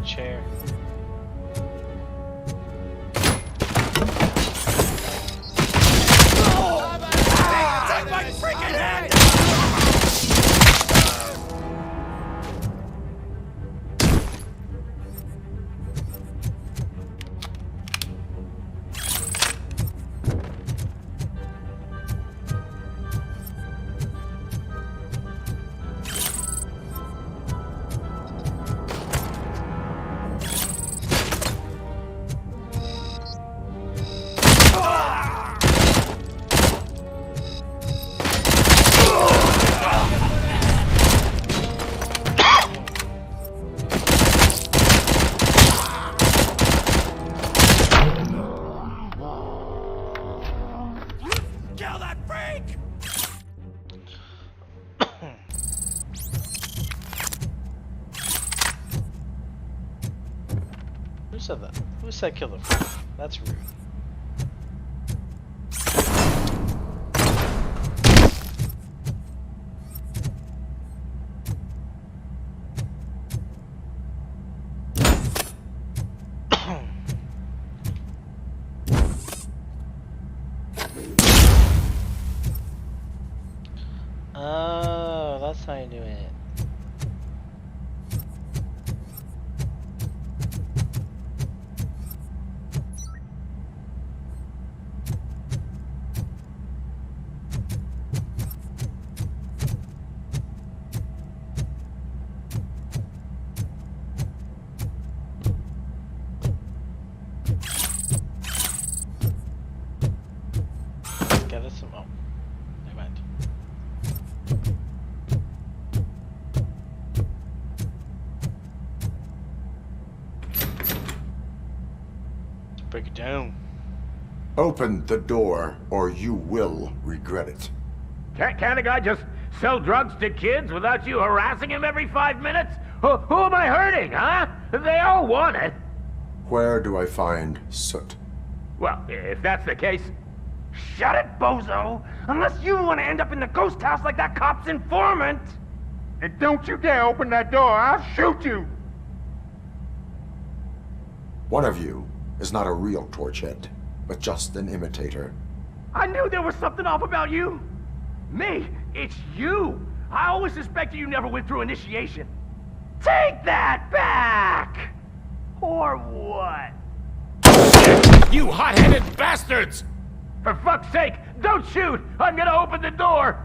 Chair. Take my freaking head! Kill that freak! Who said that? Who said kill the freak? That's rude. Oh, that's how you do it. Get us some. Oh, they went. Break it down. Open the door, or you will regret it. Can't a guy just Sell drugs to kids without you harassing him every 5 minutes? Who am I hurting, huh? They all want it. Where do I find Soot? Well, if that's the case, shut it, bozo! Unless you want to end up in the ghost house like that cop's informant! And don't you dare open that door, I'll shoot you! One of you is not a real Torchhead, but just an imitator. I knew there was something off about you! Me? It's you! I always suspected you never went through initiation. Take that back! Or what? You hot-headed bastards! For fuck's sake, don't shoot! I'm gonna open the door!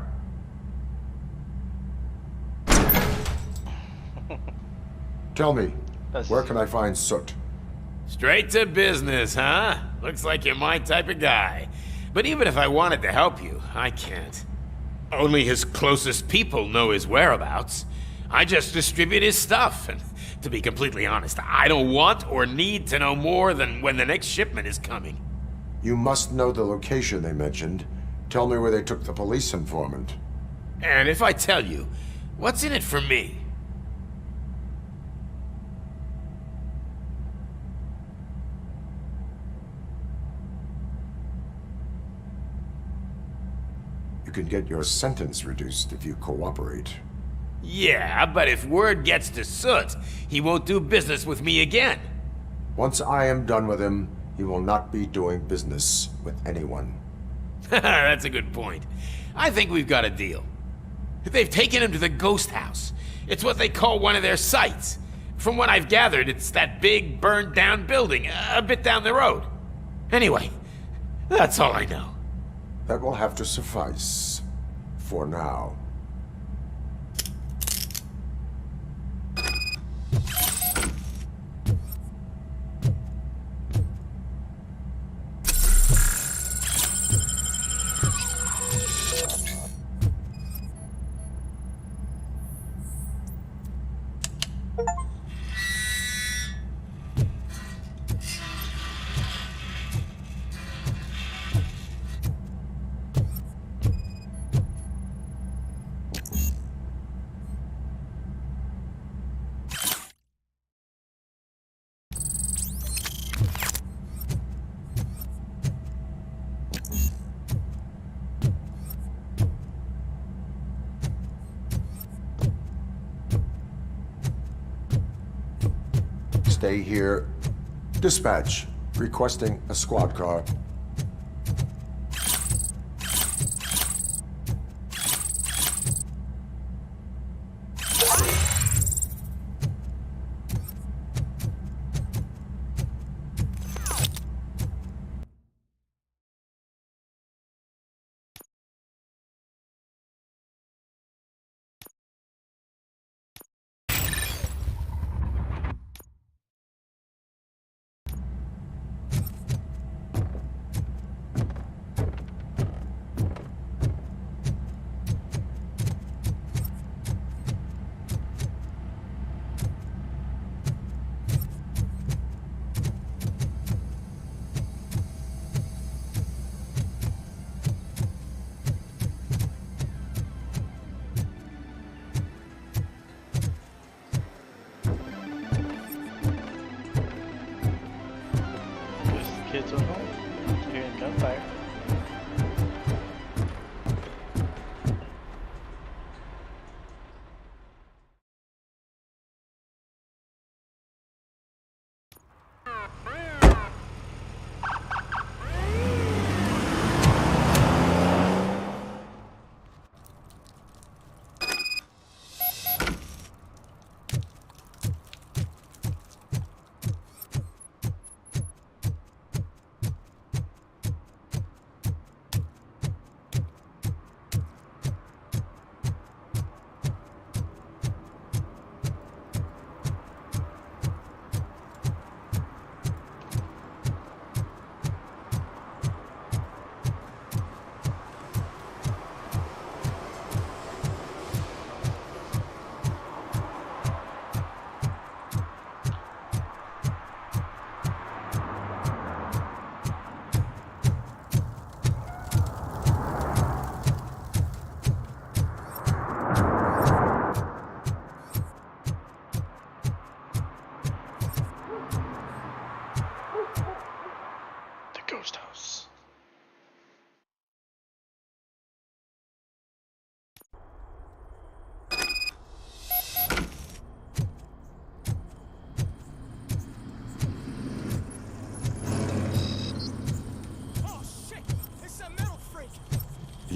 Tell me, where can I find Soot? Straight to business, huh? Looks like you're my type of guy. But even if I wanted to help you, I can't. Only his closest people know his whereabouts. I just distribute his stuff, and to be completely honest, I don't want or need to know more than when the next shipment is coming. You must know the location they mentioned. Tell me where they took the police informant. And if I tell you, what's in it for me? You can get your sentence reduced if you cooperate. Yeah, but if word gets to Soot, he won't do business with me again. Once I am done with him, he will not be doing business with anyone. That's a good point. I think we've got a deal. They've taken him to the ghost house. It's what they call one of their sites. From what I've gathered, it's that big, burned-down building a bit down the road. Anyway, that's all I know. That will have to suffice. For now. Stay here. Dispatch. Requesting a squad car. Kids are home. Hearing gunfire.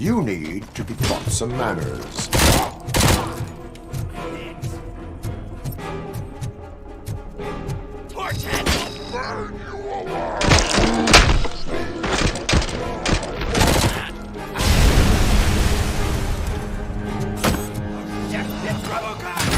You need to be taught some manners. Burn you alive! It's Robocop!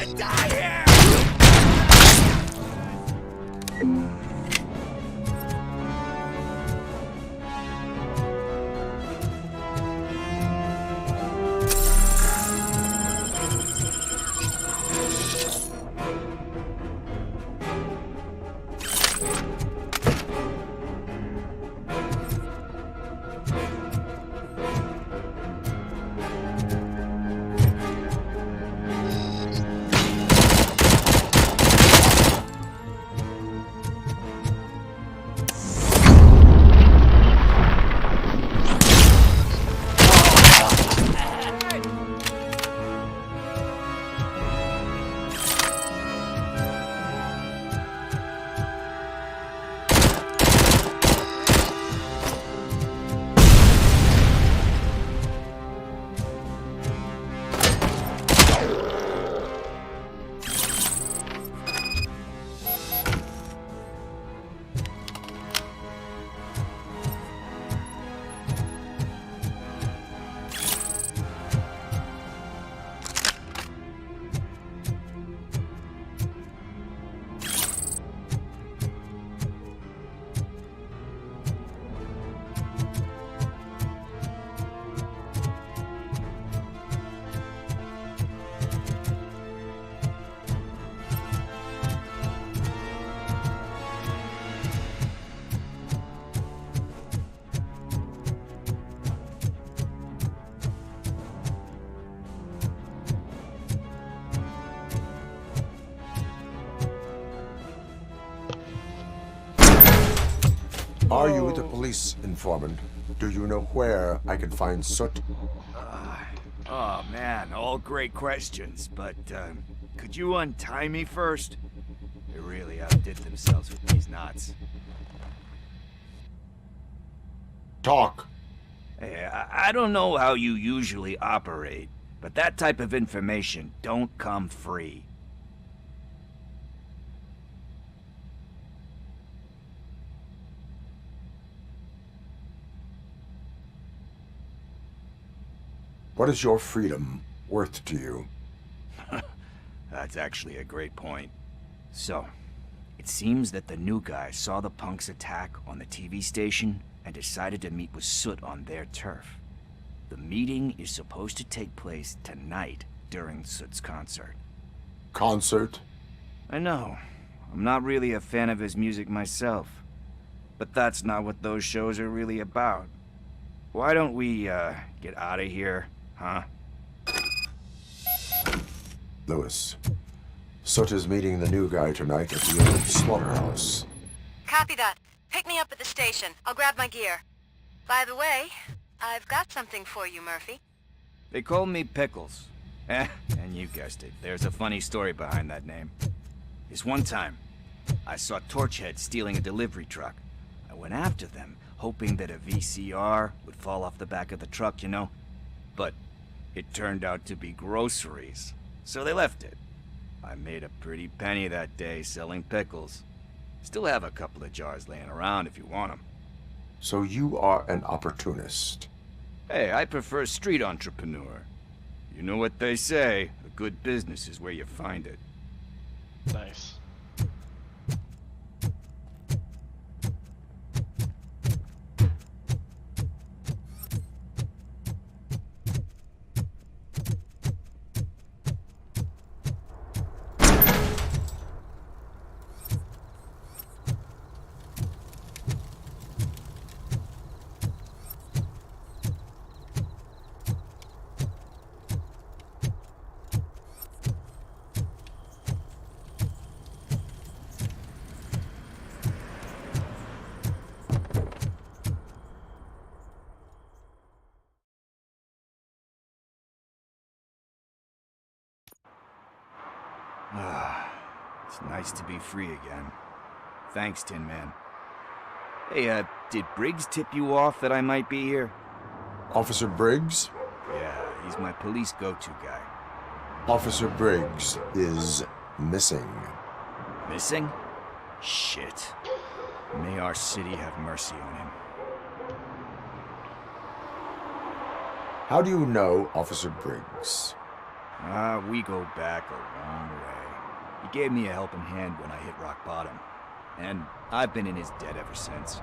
gonna die here! Are you the police informant? Do you know where I can find Soot? Oh man, all great questions, but could you untie me first? They really outdid themselves with these knots. Talk. Hey, I don't know how you usually operate, but that type of information don't come free. What is your freedom worth to you? That's actually a great point. So, it seems that the new guy saw the punks attack on the TV station and decided to meet with Soot on their turf. The meeting is supposed to take place tonight during Soot's concert. Concert? I know. I'm not really a fan of his music myself. But that's not what those shows are really about. Why don't we, get out of here, huh? Lewis, Soot is meeting the new guy tonight at the old slaughterhouse. Copy that. Pick me up at the station. I'll grab my gear. By the way, I've got something for you, Murphy. They call me Pickles. And you guessed it, there's a funny story behind that name. This one time, I saw Torchhead stealing a delivery truck. I went after them, hoping that a VCR would fall off the back of the truck, you know? But it turned out to be groceries, so they left it. I made a pretty penny that day selling pickles. Still have a couple of jars laying around if you want them. So you are an opportunist. Hey, I prefer street entrepreneur. You know what they say, a good business is where you find it. Nice. It's nice to be free again. Thanks, Tin Man. Hey, did Briggs tip you off that I might be here? Officer Briggs? Yeah, he's my police go-to guy. Officer Briggs is missing. Missing? Shit. May our city have mercy on him. How do you know Officer Briggs? We go back a long way. He gave me a helping hand when I hit rock bottom, and I've been in his debt ever since.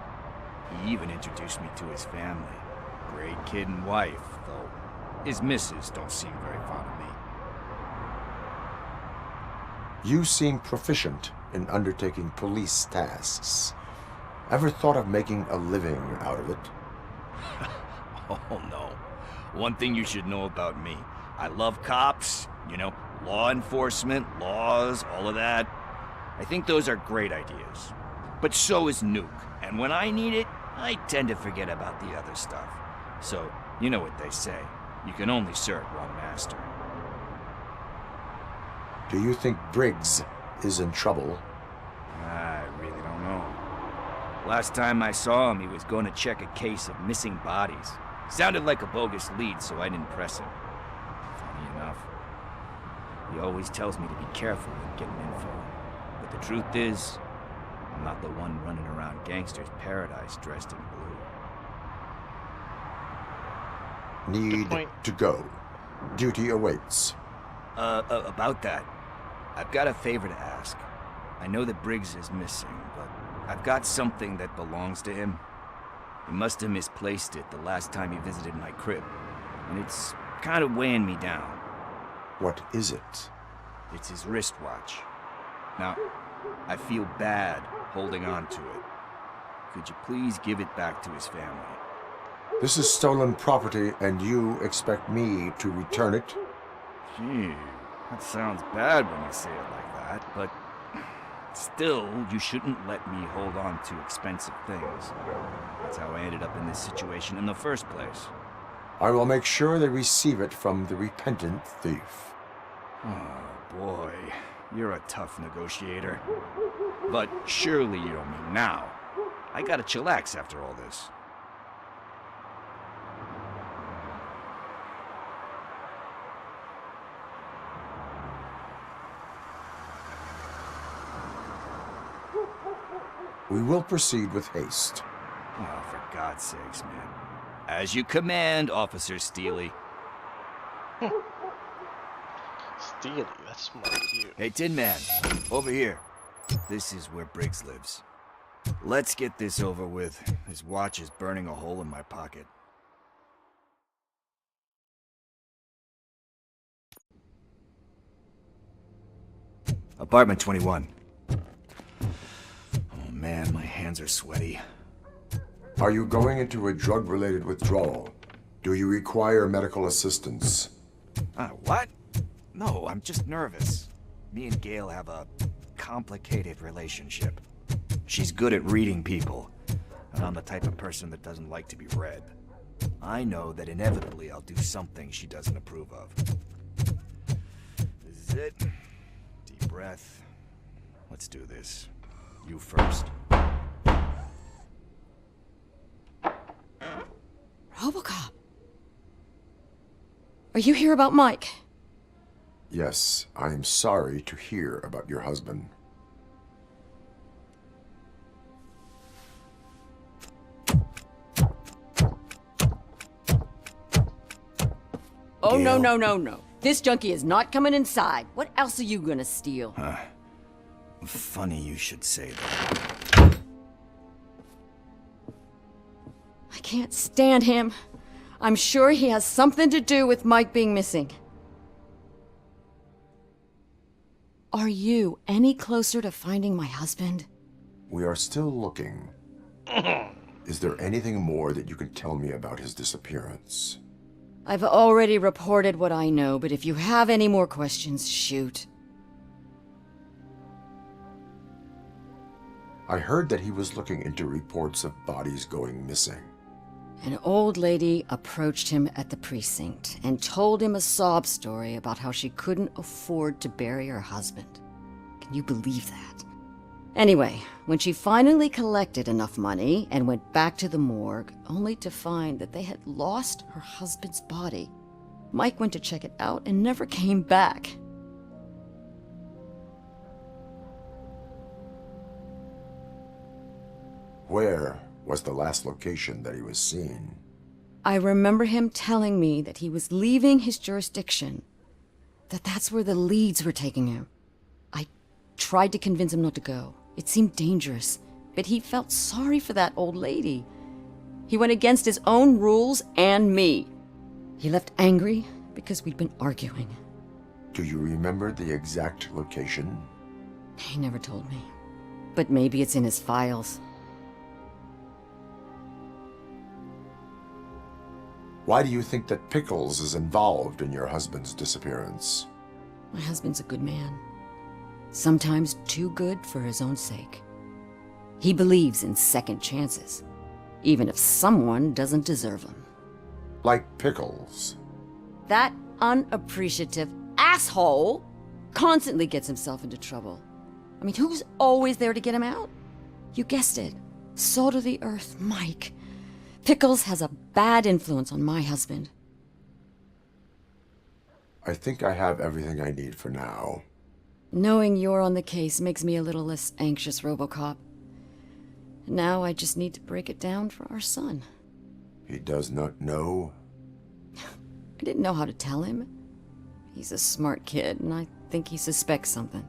He even introduced me to his family. Great kid and wife, though his missus don't seem very fond of me. You seem proficient in undertaking police tasks. Ever thought of making a living out of it? Oh no. One thing you should know about me. I love cops, you know, law enforcement, laws, all of that. I think those are great ideas. But so is Nuke, and when I need it, I tend to forget about the other stuff. So, you know what they say. You can only serve one master. Do you think Briggs is in trouble? I really don't know. Last time I saw him, he was going to check a case of missing bodies. Sounded like a bogus lead, so I didn't press him. Funny enough. He always tells me to be careful when getting info. But the truth is, I'm not the one running around gangster's paradise dressed in blue. Need to go. Duty awaits. About that, I've got a favor to ask. I know that Briggs is missing, but I've got something that belongs to him. He must have misplaced it the last time he visited my crib, and it's kind of weighing me down. What is it? It's his wristwatch. Now, I feel bad holding on to it. Could you please give it back to his family? This is stolen property, and you expect me to return it? Gee, that sounds bad when you say it like that, but still, you shouldn't let me hold on to expensive things. That's how I ended up in this situation in the first place. I will make sure they receive it from the repentant thief. Oh, boy. You're a tough negotiator. But surely you don't mean now. I gotta chillax after all this. We will proceed with haste. Oh, for God's sakes, man. As you command, Officer Steely. Steely, that's smart of you. Hey, Tin Man, over here. This is where Briggs lives. Let's get this over with. His watch is burning a hole in my pocket. Apartment 21. Oh man, my hands are sweaty. Are you going into a drug-related withdrawal? Do you require medical assistance? What? No, I'm just nervous. Me and Gail have a complicated relationship. She's good at reading people, and I'm the type of person that doesn't like to be read. I know that inevitably I'll do something she doesn't approve of. This is it. Deep breath. Let's do this. You first. Robocop. Are you here about Mike? Yes, I am sorry to hear about your husband. Oh, no, no, no, no. This junkie is not coming inside. What else are you gonna steal? Funny you should say that. I can't stand him. I'm sure he has something to do with Mike being missing. Are you any closer to finding my husband? We are still looking. Is there anything more that you can tell me about his disappearance? I've already reported what I know, but if you have any more questions, shoot. I heard that he was looking into reports of bodies going missing. An old lady approached him at the precinct and told him a sob story about how she couldn't afford to bury her husband. Can you believe that? Anyway, when she finally collected enough money and went back to the morgue, only to find that they had lost her husband's body, Mike went to check it out and never came back. Where was the last location that he was seen? I remember him telling me that he was leaving his jurisdiction, that's where the leads were taking him. I tried to convince him not to go. It seemed dangerous, but he felt sorry for that old lady. He went against his own rules and me. He left angry because we'd been arguing. Do you remember the exact location? He never told me. But maybe it's in his files. Why do you think that Pickles is involved in your husband's disappearance? My husband's a good man. Sometimes too good for his own sake. He believes in second chances, even if someone doesn't deserve them. Like Pickles. That unappreciative asshole constantly gets himself into trouble. I mean, who's always there to get him out? You guessed it. Salt of the earth, Mike. Pickles has a bad influence on my husband. I think I have everything I need for now. Knowing you're on the case makes me a little less anxious, Robocop. Now I just need to break it down for our son. He does not know? I didn't know how to tell him. He's a smart kid, and I think he suspects something.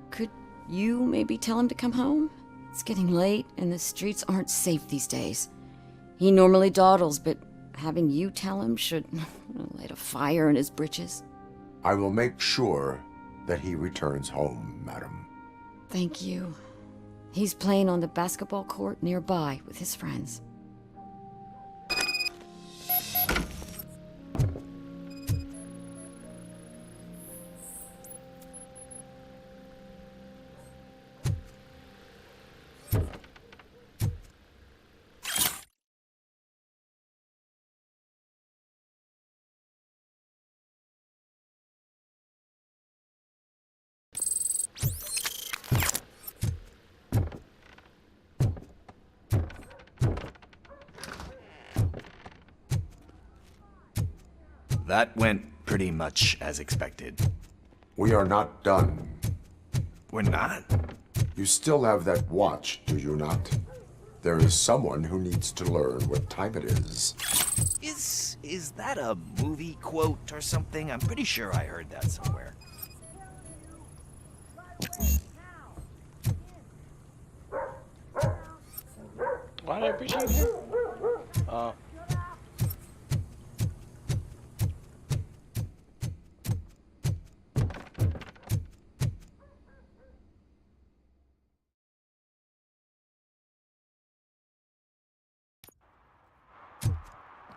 Could you maybe tell him to come home? It's getting late, and the streets aren't safe these days. He normally dawdles, but having you tell him should light a fire in his britches. I will make sure that he returns home, madam. Thank you. He's playing on the basketball court nearby with his friends. That went pretty much as expected. We are not done. We're not? You still have that watch, do you not? There is someone who needs to learn what time it is. Is that a movie quote or something? I'm pretty sure I heard that somewhere. Why do I appreciate him?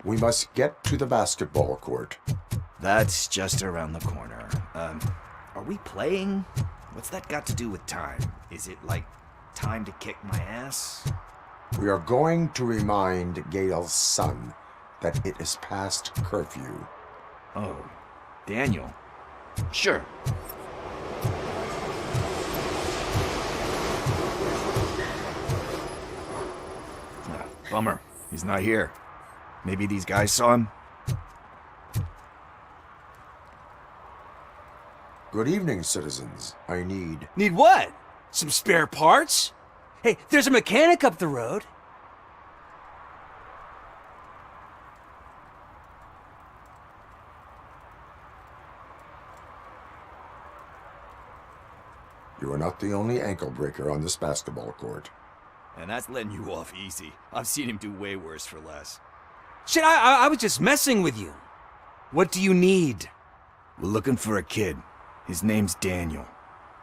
We must get to the basketball court. That's just around the corner. Are we playing? What's that got to do with time? Is it like time to kick my ass? We are going to remind Gail's son that it is past curfew. Oh, Daniel. Sure. Bummer. He's not here. Maybe these guys saw him? Good evening, citizens. I need... Need what? Some spare parts? Hey, there's a mechanic up the road. You are not the only ankle breaker on this basketball court. And that's letting you off easy. I've seen him do way worse for less. Shit, I was just messing with you. What do you need? We're looking for a kid. His name's Daniel.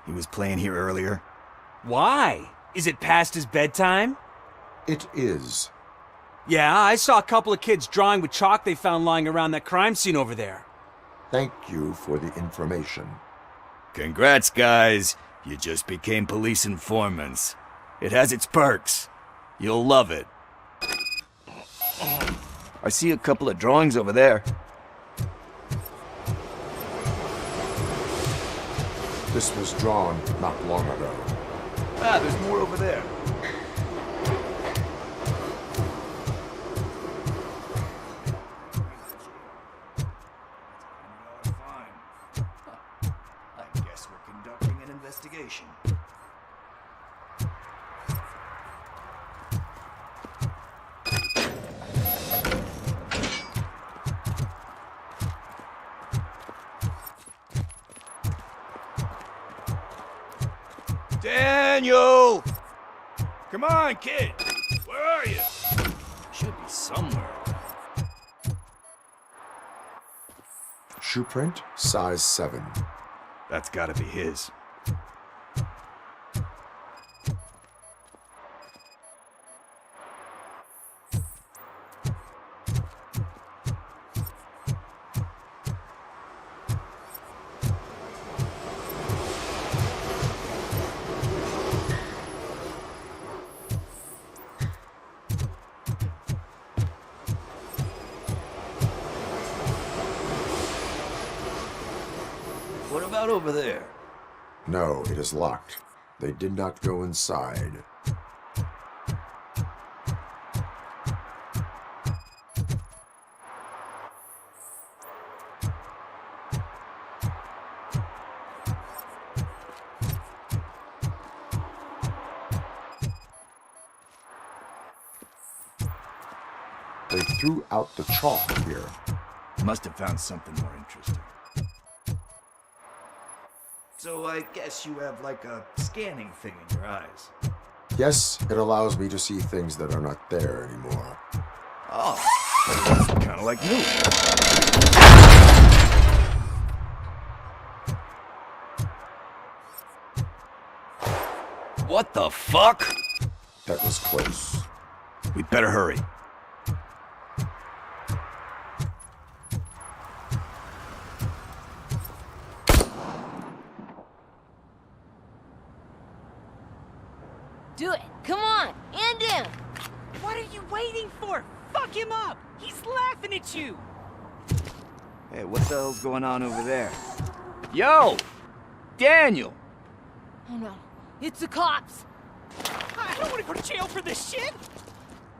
He was playing here earlier. Why? Is it past his bedtime? It is. Yeah, I saw a couple of kids drawing with chalk they found lying around that crime scene over there. Thank you for the information. Congrats, guys. You just became police informants. It has its perks. You'll love it. I see a couple of drawings over there. This was drawn not long ago. Ah, there's more over there. I guess we're conducting an investigation. Daniel! Come on, kid! Where are you? Should be somewhere. Shoe print, size 7. That's gotta be his. What about over there? No, it is locked. They did not go inside. They threw out the chalk here. Must have found something more interesting. So I guess you have like a scanning thing in your eyes. Yes, it allows me to see things that are not there anymore. Oh, that's kind of like new. What the fuck? That was close. We better hurry. Do it. Come on. And him. What are you waiting for? Fuck him up. He's laughing at you. Hey, what the hell's going on over there? Yo! Daniel! Oh no. It's the cops. I don't want to go to jail for this shit.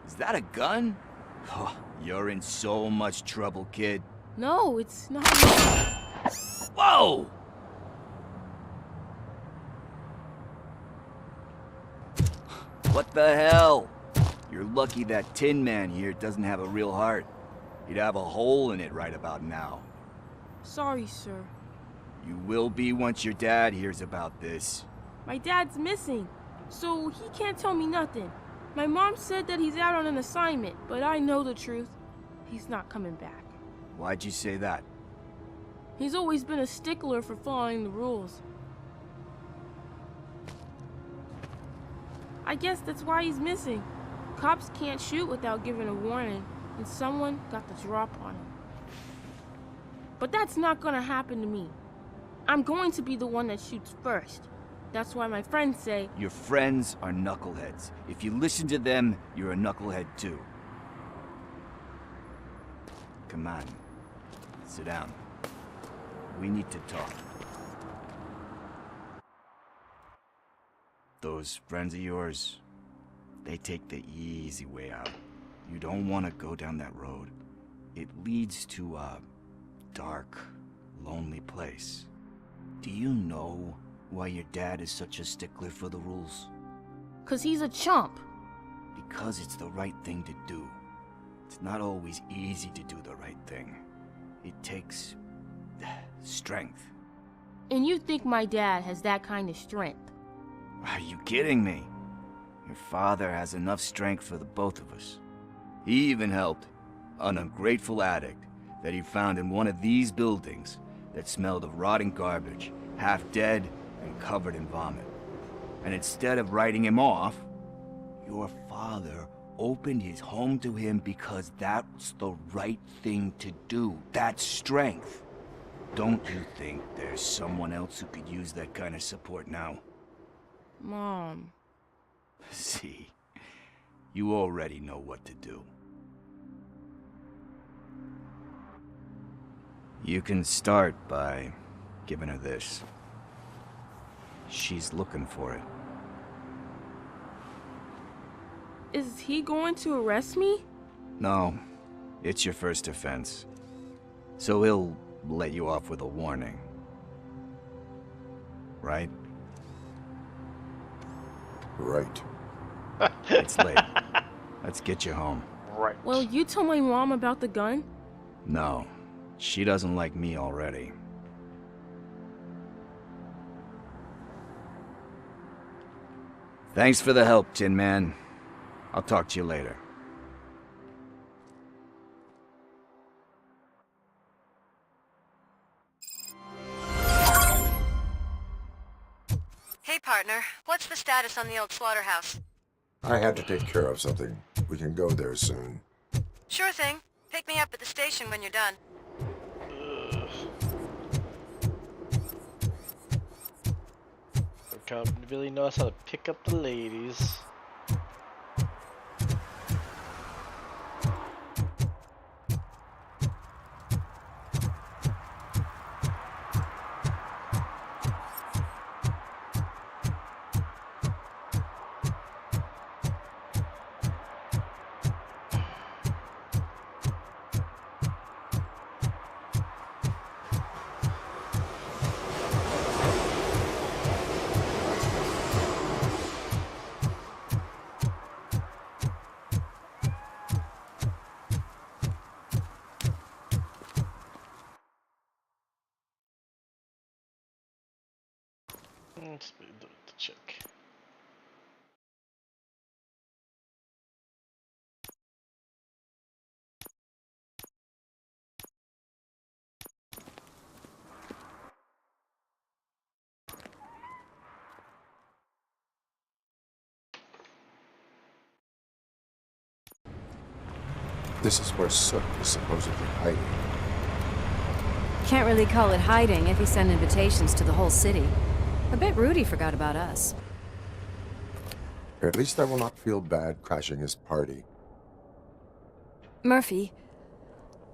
Is that a gun? Oh, you're in so much trouble, kid. No, it's not. Whoa! What the hell? You're lucky that Tin Man here doesn't have a real heart. He'd have a hole in it right about now. Sorry, sir. You will be once your dad hears about this. My dad's missing, so he can't tell me nothing. My mom said that he's out on an assignment, but I know the truth. He's not coming back. Why'd you say that? He's always been a stickler for following the rules. I guess that's why he's missing. Cops can't shoot without giving a warning, and someone got the drop on him. But that's not gonna happen to me. I'm going to be the one that shoots first. That's why my friends say... Your friends are knuckleheads. If you listen to them, you're a knucklehead too. Come on. Sit down. We need to talk. Those friends of yours, they take the easy way out. You don't want to go down that road. It leads to a dark, lonely place. Do you know why your dad is such a stickler for the rules? 'Cause he's a chump. Because it's the right thing to do. It's not always easy to do the right thing. It takes strength. And you think my dad has that kind of strength? Are you kidding me? Your father has enough strength for the both of us. He even helped an ungrateful addict that he found in one of these buildings that smelled of rotting garbage, half dead and covered in vomit. And instead of writing him off, your father opened his home to him because that's the right thing to do. That's strength. Don't you think there's someone else who could use that kind of support now? Mom. See, you already know what to do. You can start by giving her this. She's looking for it. Is he going to arrest me? No, it's your first offense. So he'll let you off with a warning. Right? Right. It's late. Let's get you home. Right. Well, you told my mom about the gun? No, she doesn't like me already. Thanks for the help, Tin Man. I'll talk to you later. Hey, partner. What's the status on the old slaughterhouse? I had to take care of something. We can go there soon. Sure thing. Pick me up at the station when you're done. Robocop really knows how to pick up the ladies. Let's do it, check. This is where Soot is supposedly hiding. Can't really call it hiding if he sent invitations to the whole city. A bit rude he forgot about us. At least I will not feel bad crashing his party. Murphy,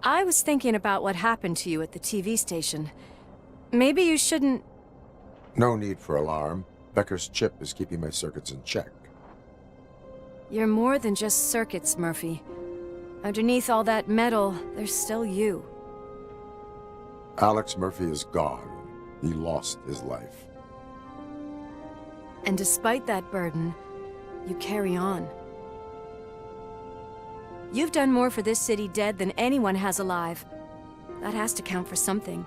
I was thinking about what happened to you at the TV station. Maybe you shouldn't... No need for alarm. Becker's chip is keeping my circuits in check. You're more than just circuits, Murphy. Underneath all that metal, there's still you. Alex Murphy is gone. He lost his life. And despite that burden, you carry on. You've done more for this city dead than anyone has alive. That has to count for something.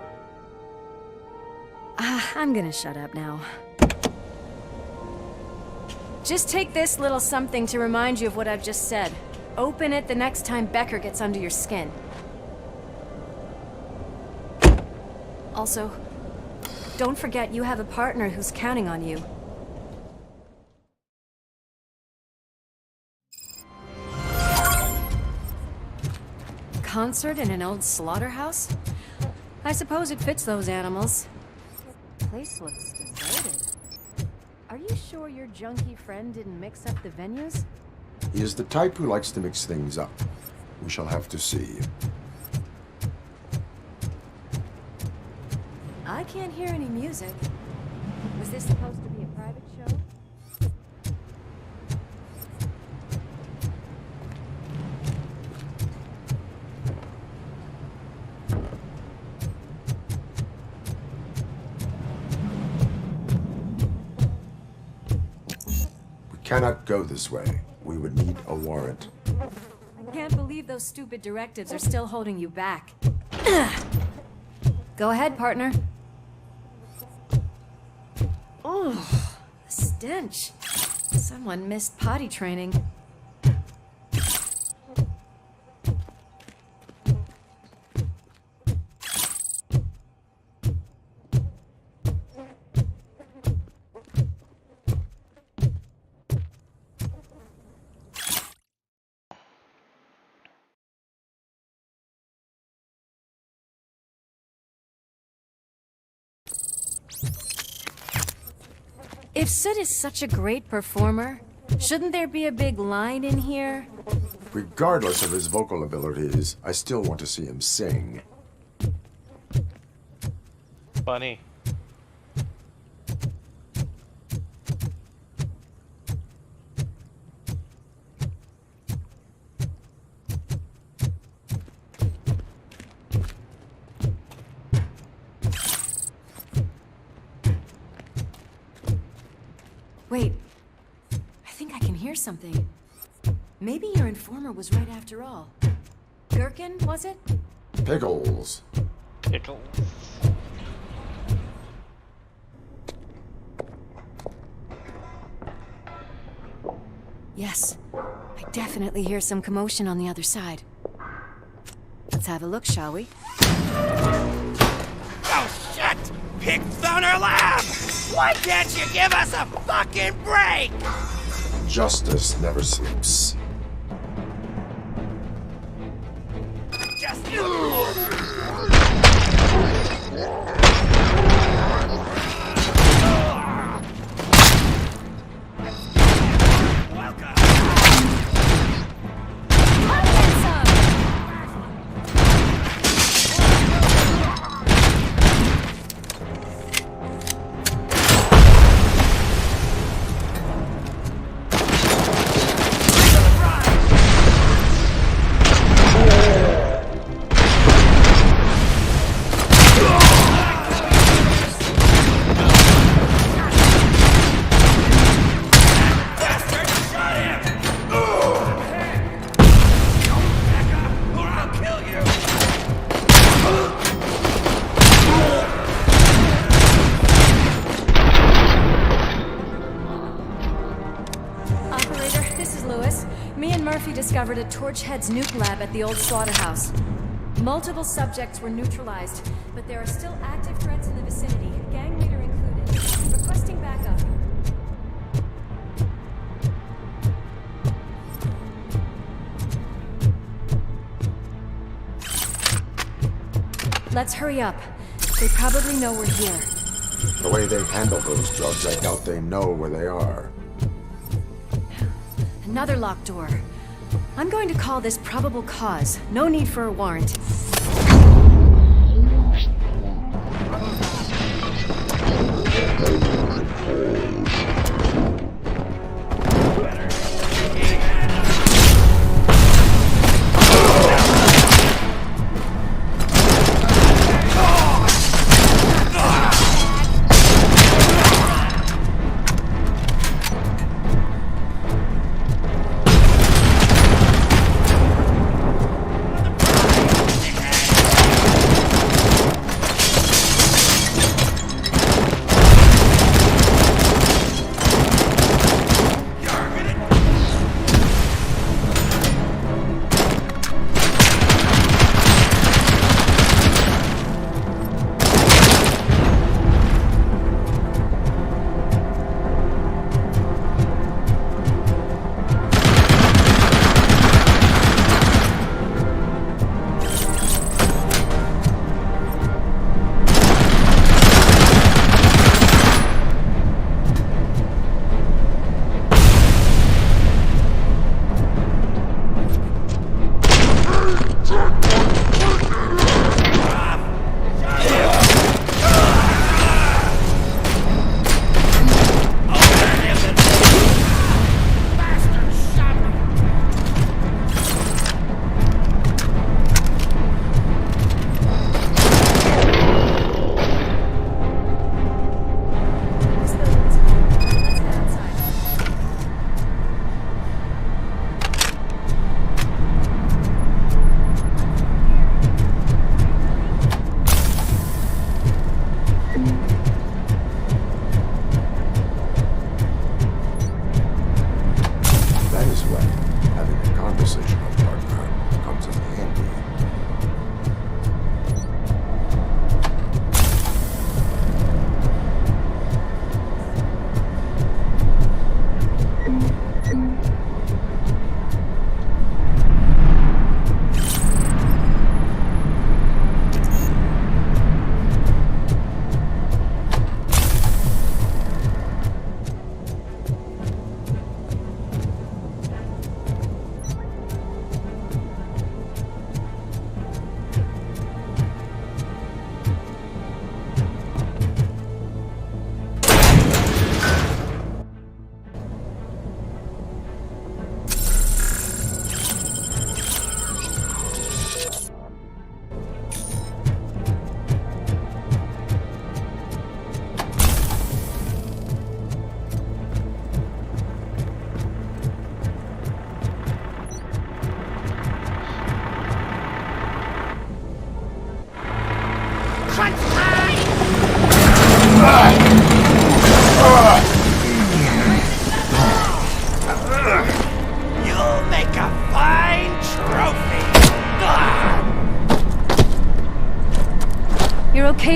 I'm gonna shut up now. Just take this little something to remind you of what I've just said. Open it the next time Becker gets under your skin. Also, don't forget you have a partner who's counting on you. Concert in an old slaughterhouse? I suppose it fits those animals. Place looks deserted. Are you sure your junkie friend didn't mix up the venues? He is the type who likes to mix things up. We shall have to see. I can't hear any music. Was this supposed to be a private show? We cannot go this way. We would need a warrant. I can't believe those stupid directives are still holding you back. Go ahead, partner. Oh, the stench. Someone missed potty training. If Sid is such a great performer, shouldn't there be a big line in here? Regardless of his vocal abilities, I still want to see him sing. Funny. Wait, I think I can hear something. Maybe your informer was right after all. Gherkin, was it? Pickles. Pickles. Yes. I definitely hear some commotion on the other side. Let's have a look, shall we? Oh, shit! Pigs on our lab! Why can't you give us a fucking break? Justice never sleeps. Just... Discovered a Torchhead's nuke lab at the old slaughterhouse. Multiple subjects were neutralized, but there are still active threats in the vicinity, gang leader included. Requesting backup. Let's hurry up. They probably know we're here. The way they handle those drugs, I doubt they know where they are. Another locked door. I'm going to call this probable cause. No need for a warrant.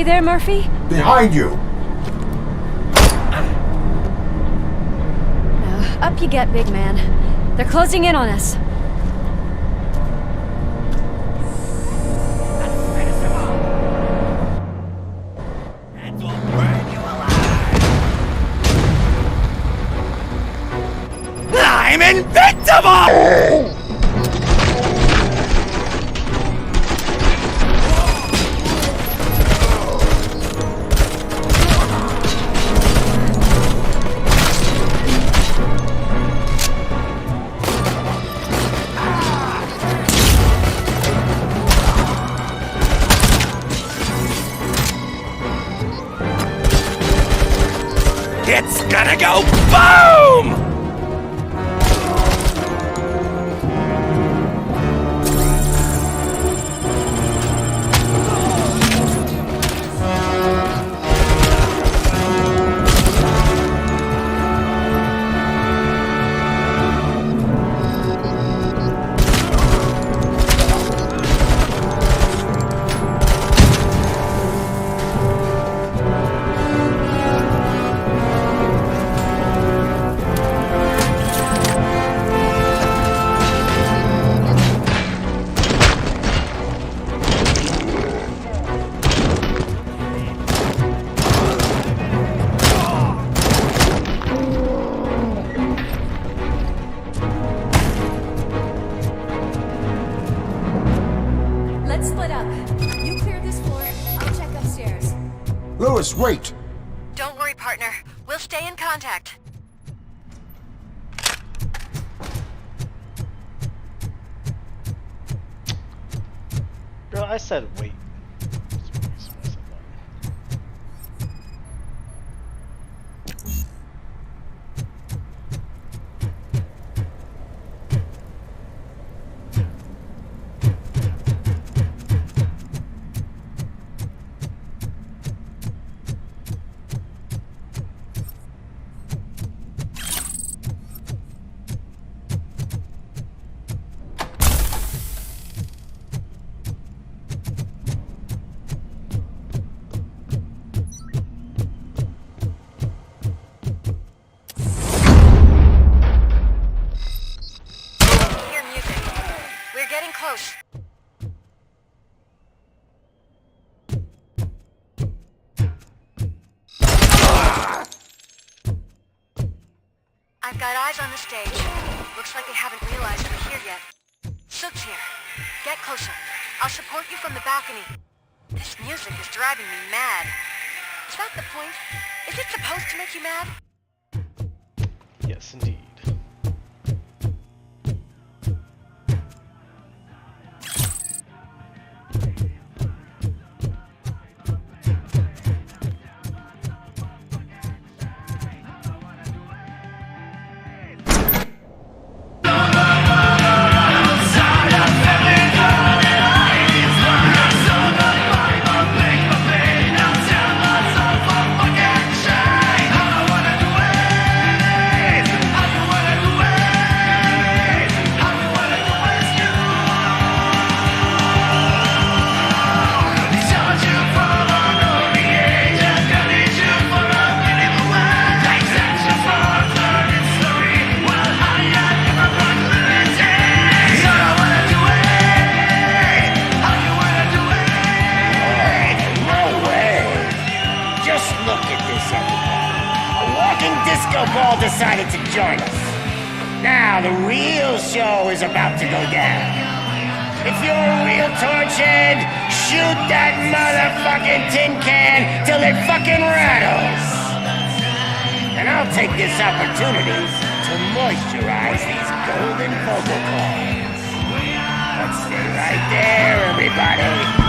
there, Murphy? Behind you! Up you get, big man. They're closing in on us. I'm invincible! It's gonna go boom! Let's split up. You clear this floor. I'll check upstairs. Lewis, wait! Don't worry, partner. We'll stay in contact. Bro, I said wait. Close. I've got eyes on the stage. Looks like they haven't realized we're here yet. Sook's here. Get closer. I'll support you from the balcony. This music is driving me mad. Is that the point? Is it supposed to make you mad? Yes, indeed. Ball decided to join us. Now the real show is about to go down. If you're a real torchhead, shoot that motherfucking tin can till it fucking rattles. And I'll take this opportunity to moisturize these golden vocal cords. Let's stay right there, everybody.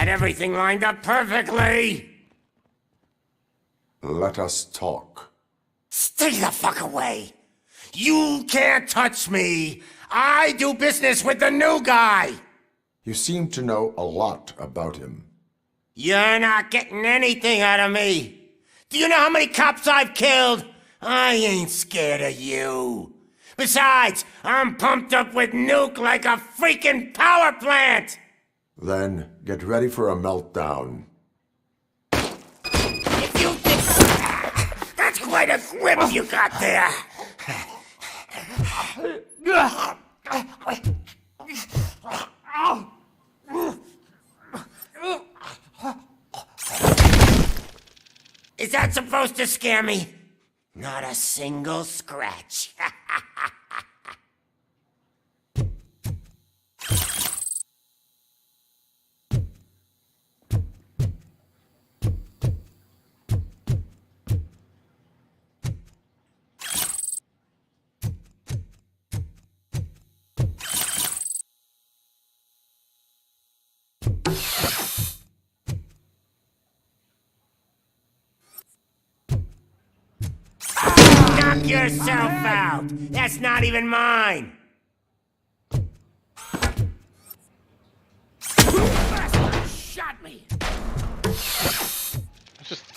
had everything lined up perfectly. Let us talk. Stay the fuck away. You can't touch me. I do business with the new guy. You seem to know a lot about him. You're not getting anything out of me. Do you know how many cops I've killed? I ain't scared of you. Besides, I'm pumped up with nuke like a freaking power plant! Then get ready for a meltdown. If you think... That's quite a grip you got there! Is that supposed to scare me? Not a single scratch. Knock yourself out! That's not even mine! Shot me!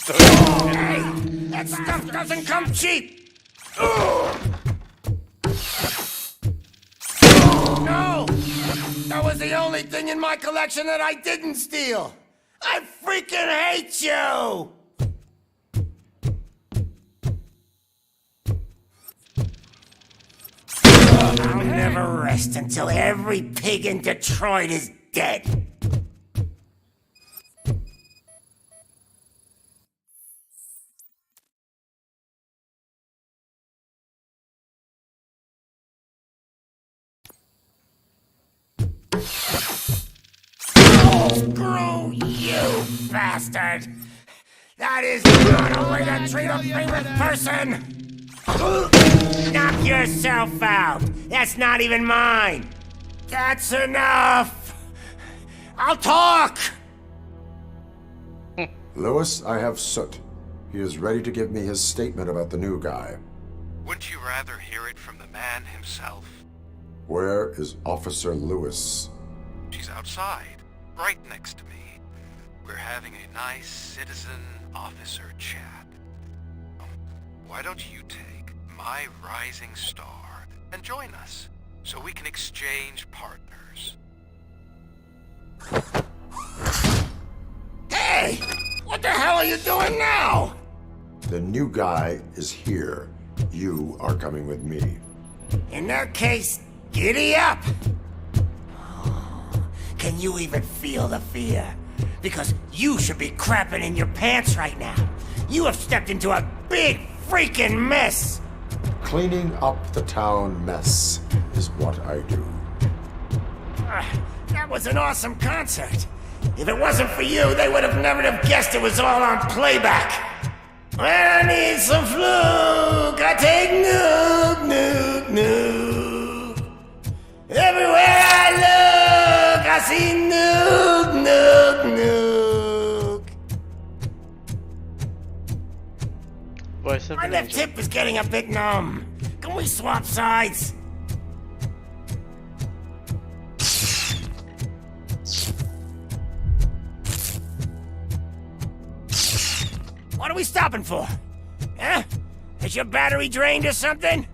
Hey! That stuff doesn't come cheap! No! That was the only thing in my collection that I didn't steal! I freaking hate you! I'll never rest until every pig in Detroit is dead. Screw you, bastard! That is not a way to treat a famous person! Knock yourself out! That's not even mine! That's enough! I'll talk! Lewis, I have Soot. He is ready to give me his statement about the new guy. Wouldn't you rather hear it from the man himself? Where is Officer Lewis? She's outside, right next to me. We're having a nice citizen-officer chat. Why don't you take my rising star and join us, so we can exchange partners? Hey! What the hell are you doing now? The new guy is here. You are coming with me. In that case, giddy up! Can you even feel the fear? Because you should be crapping in your pants right now. You have stepped into a big freaking mess! Cleaning up the town mess is what I do. That was an awesome concert. If it wasn't for you, they would have never have guessed it was all on playback. When I need some fluke, I take nuke, nuke, nuke. Everywhere I look, I see nuke, nuke, nuke. My left hip is getting a bit numb. Can we swap sides? What are we stopping for? Huh? Is your battery drained or something?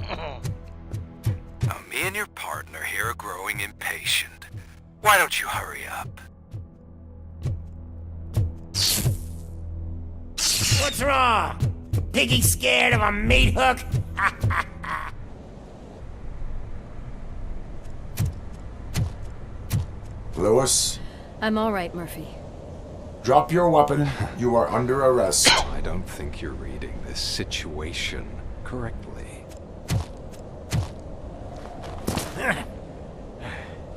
Now, me and your partner here are growing impatient. Why don't you hurry up? What's wrong? Piggy scared of a meat hook? Lewis, I'm all right, Murphy. drop your weapon. You are under arrest. I don't think you're reading this situation correctly.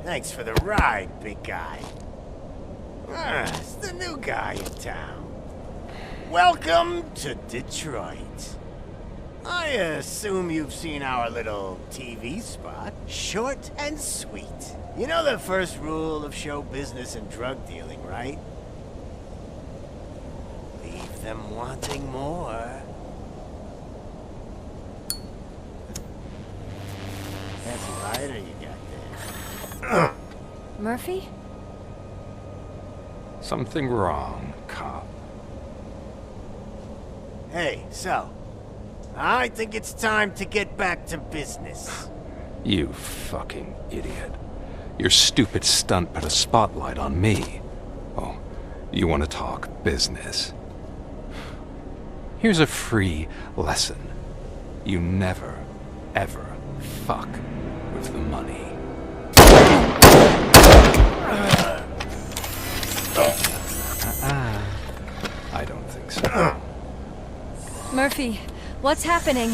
Thanks for the ride, big guy. It's the new guy in town. Welcome to Detroit. I assume you've seen our little TV spot. Short and sweet. You know the first rule of show business and drug dealing, right? Leave them wanting more. That's a lighter you got there. Murphy? Something wrong, cop. Hey, so, I think it's time to get back to business. You fucking idiot. Your stupid stunt put a spotlight on me. Oh, you want to talk business? Here's a free lesson. You never, ever fuck with the money. I don't think so. Murphy, what's happening?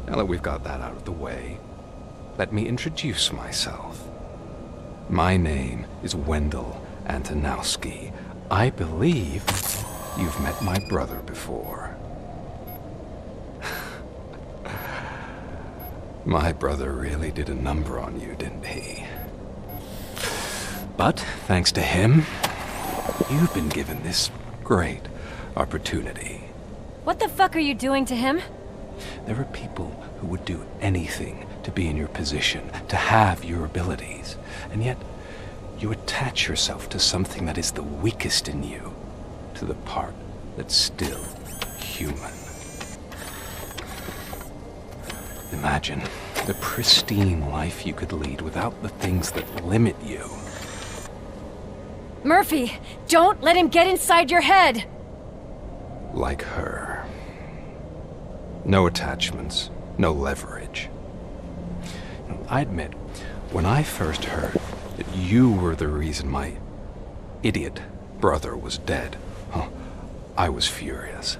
Now that we've got that out of the way, let me introduce myself. My name is Wendell Antonowski. I believe you've met my brother before. My brother really did a number on you, didn't he? But thanks to him, you've been given this great opportunity. What the fuck are you doing to him? There are people who would do anything to be in your position, to have your abilities, and yet you attach yourself to something that is the weakest in you, to the part that's still human. Imagine the pristine life you could lead without the things that limit you. Murphy, don't let him get inside your head! Like her. No attachments, no leverage. I admit, when I first heard that you were the reason my idiot brother was dead, I was furious.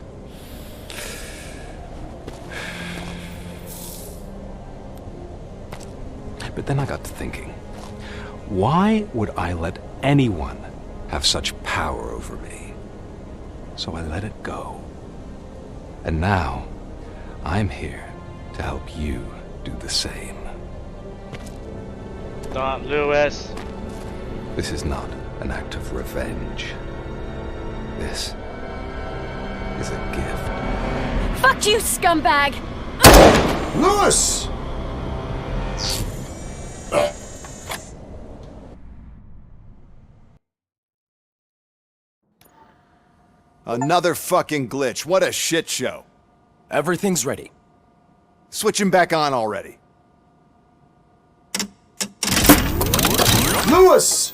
But then I got to thinking, why would I let anyone have such power over me? So I let it go. And now, I'm here to help you do the same. Not Lewis. This is not an act of revenge. This is a gift. Fuck you, scumbag! Lewis! Another fucking glitch. What a shit show. Everything's ready. Switch him back on already. Lewis!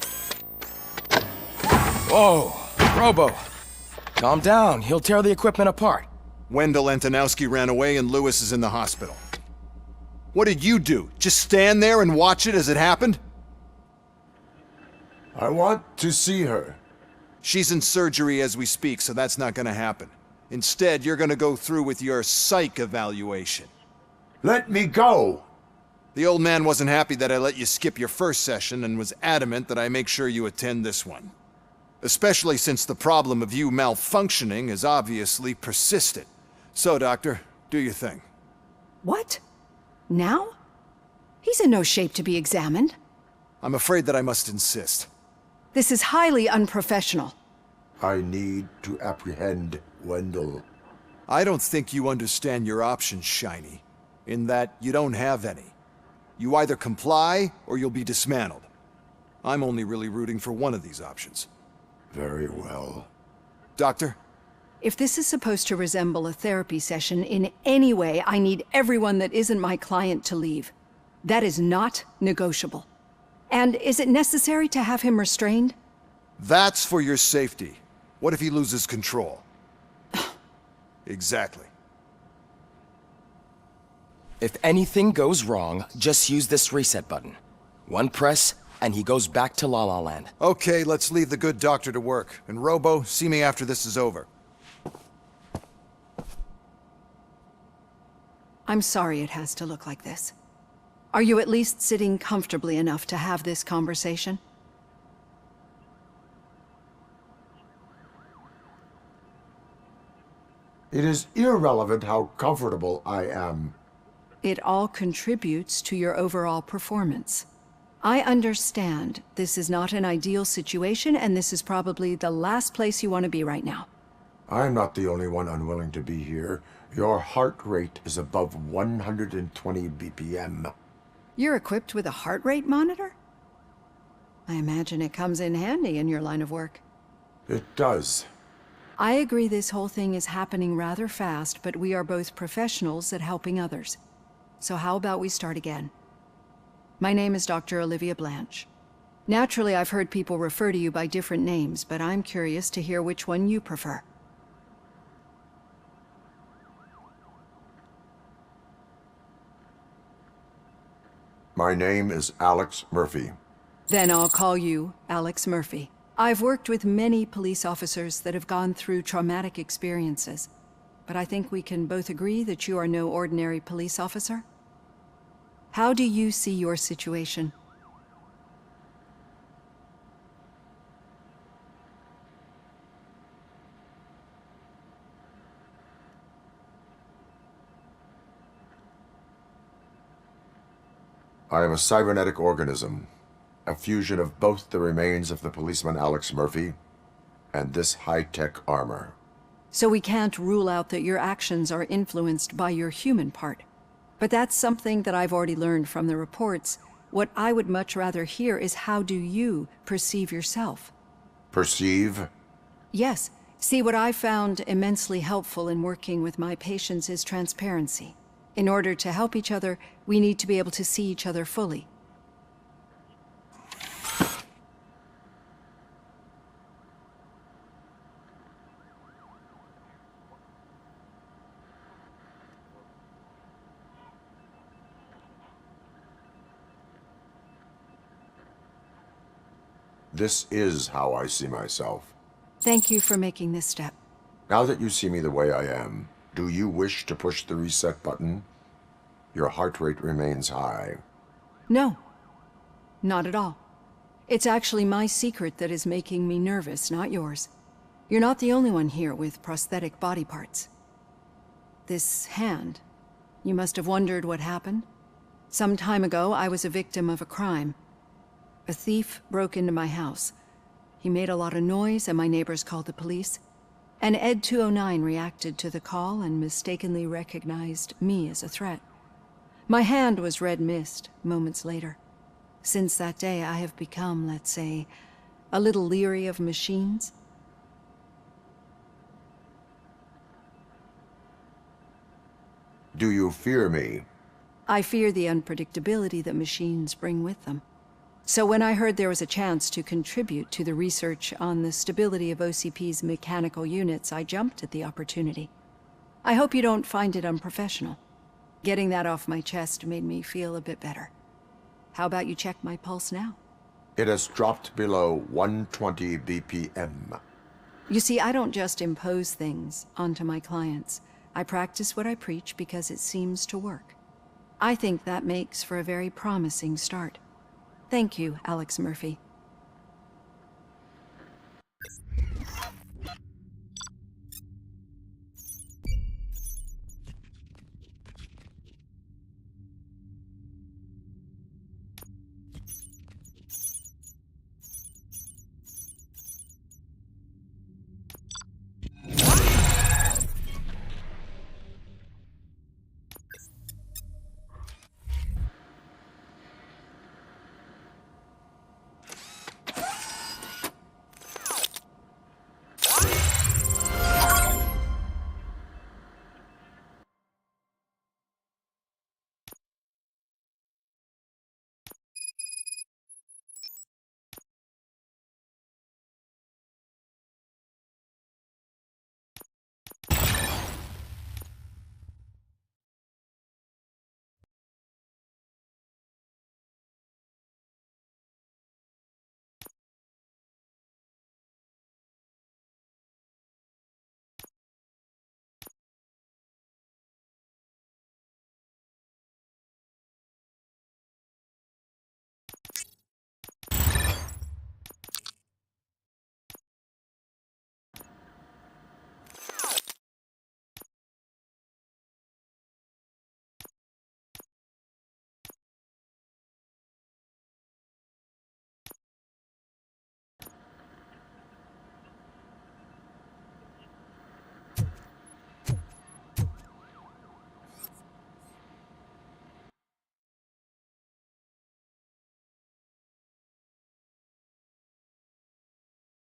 Whoa, Robo. Calm down. He'll tear the equipment apart. Wendell Antonowski ran away and Lewis is in the hospital. What did you do? Just stand there and watch it as it happened? I want to see her. She's in surgery as we speak, so that's not gonna happen. Instead, you're gonna go through with your psych evaluation. Let me go! The old man wasn't happy that I let you skip your first session and was adamant that I make sure you attend this one. Especially since the problem of you malfunctioning has obviously persisted. So, Doctor, do your thing. What? Now? He's in no shape to be examined. I'm afraid that I must insist. This is highly unprofessional. I need to apprehend Wendell. I don't think you understand your options, Shiny. In that you don't have any. You either comply, or you'll be dismantled. I'm only really rooting for one of these options. Very well. Doctor? If this is supposed to resemble a therapy session in any way, I need everyone that isn't my client to leave. That is not negotiable. And is it necessary to have him restrained? That's for your safety. What if he loses control? Exactly. If anything goes wrong, just use this reset button. One press, and he goes back to La La Land. Okay, let's leave the good doctor to work. And Robo, see me after this is over. I'm sorry it has to look like this. Are you at least sitting comfortably enough to have this conversation? It is irrelevant how comfortable I am. It all contributes to your overall performance. I understand this is not an ideal situation, and this is probably the last place you want to be right now. I'm not the only one unwilling to be here. Your heart rate is above 120 BPM. You're equipped with a heart rate monitor? I imagine it comes in handy in your line of work. It does. I agree this whole thing is happening rather fast, but we are both professionals at helping others. So how about we start again? My name is Dr. Olivia Blanche. Naturally, I've heard people refer to you by different names, but I'm curious to hear which one you prefer. My name is Alex Murphy. Then I'll call you Alex Murphy. I've worked with many police officers that have gone through traumatic experiences, but I think we can both agree that you are no ordinary police officer. How do you see your situation? I am a cybernetic organism, a fusion of both the remains of the policeman Alex Murphy and this high-tech armor. So we can't rule out that your actions are influenced by your human part. But that's something that I've already learned from the reports. What I would much rather hear is how do you perceive yourself? Perceive? Yes. See, what I found immensely helpful in working with my patients is transparency. In order to help each other, we need to be able to see each other fully. This is how I see myself. Thank you for making this step. Now that you see me the way I am, do you wish to push the reset button? Your heart rate remains high. No, not at all. It's actually my secret that is making me nervous, not yours. You're not the only one here with prosthetic body parts. This hand, you must have wondered what happened. Some time ago, I was a victim of a crime. A thief broke into my house. He made a lot of noise and my neighbors called the police. And Ed 209 reacted to the call and mistakenly recognized me as a threat. My hand was red mist moments later. Since that day, I have become, let's say, a little leery of machines. Do you fear me? I fear the unpredictability that machines bring with them. So when I heard there was a chance to contribute to the research on the stability of OCP's mechanical units, I jumped at the opportunity. I hope you don't find it unprofessional. Getting that off my chest made me feel a bit better. How about you check my pulse now? It has dropped below 120 BPM. You see, I don't just impose things onto my clients. I practice what I preach because it seems to work. I think that makes for a very promising start. Thank you, Alex Murphy.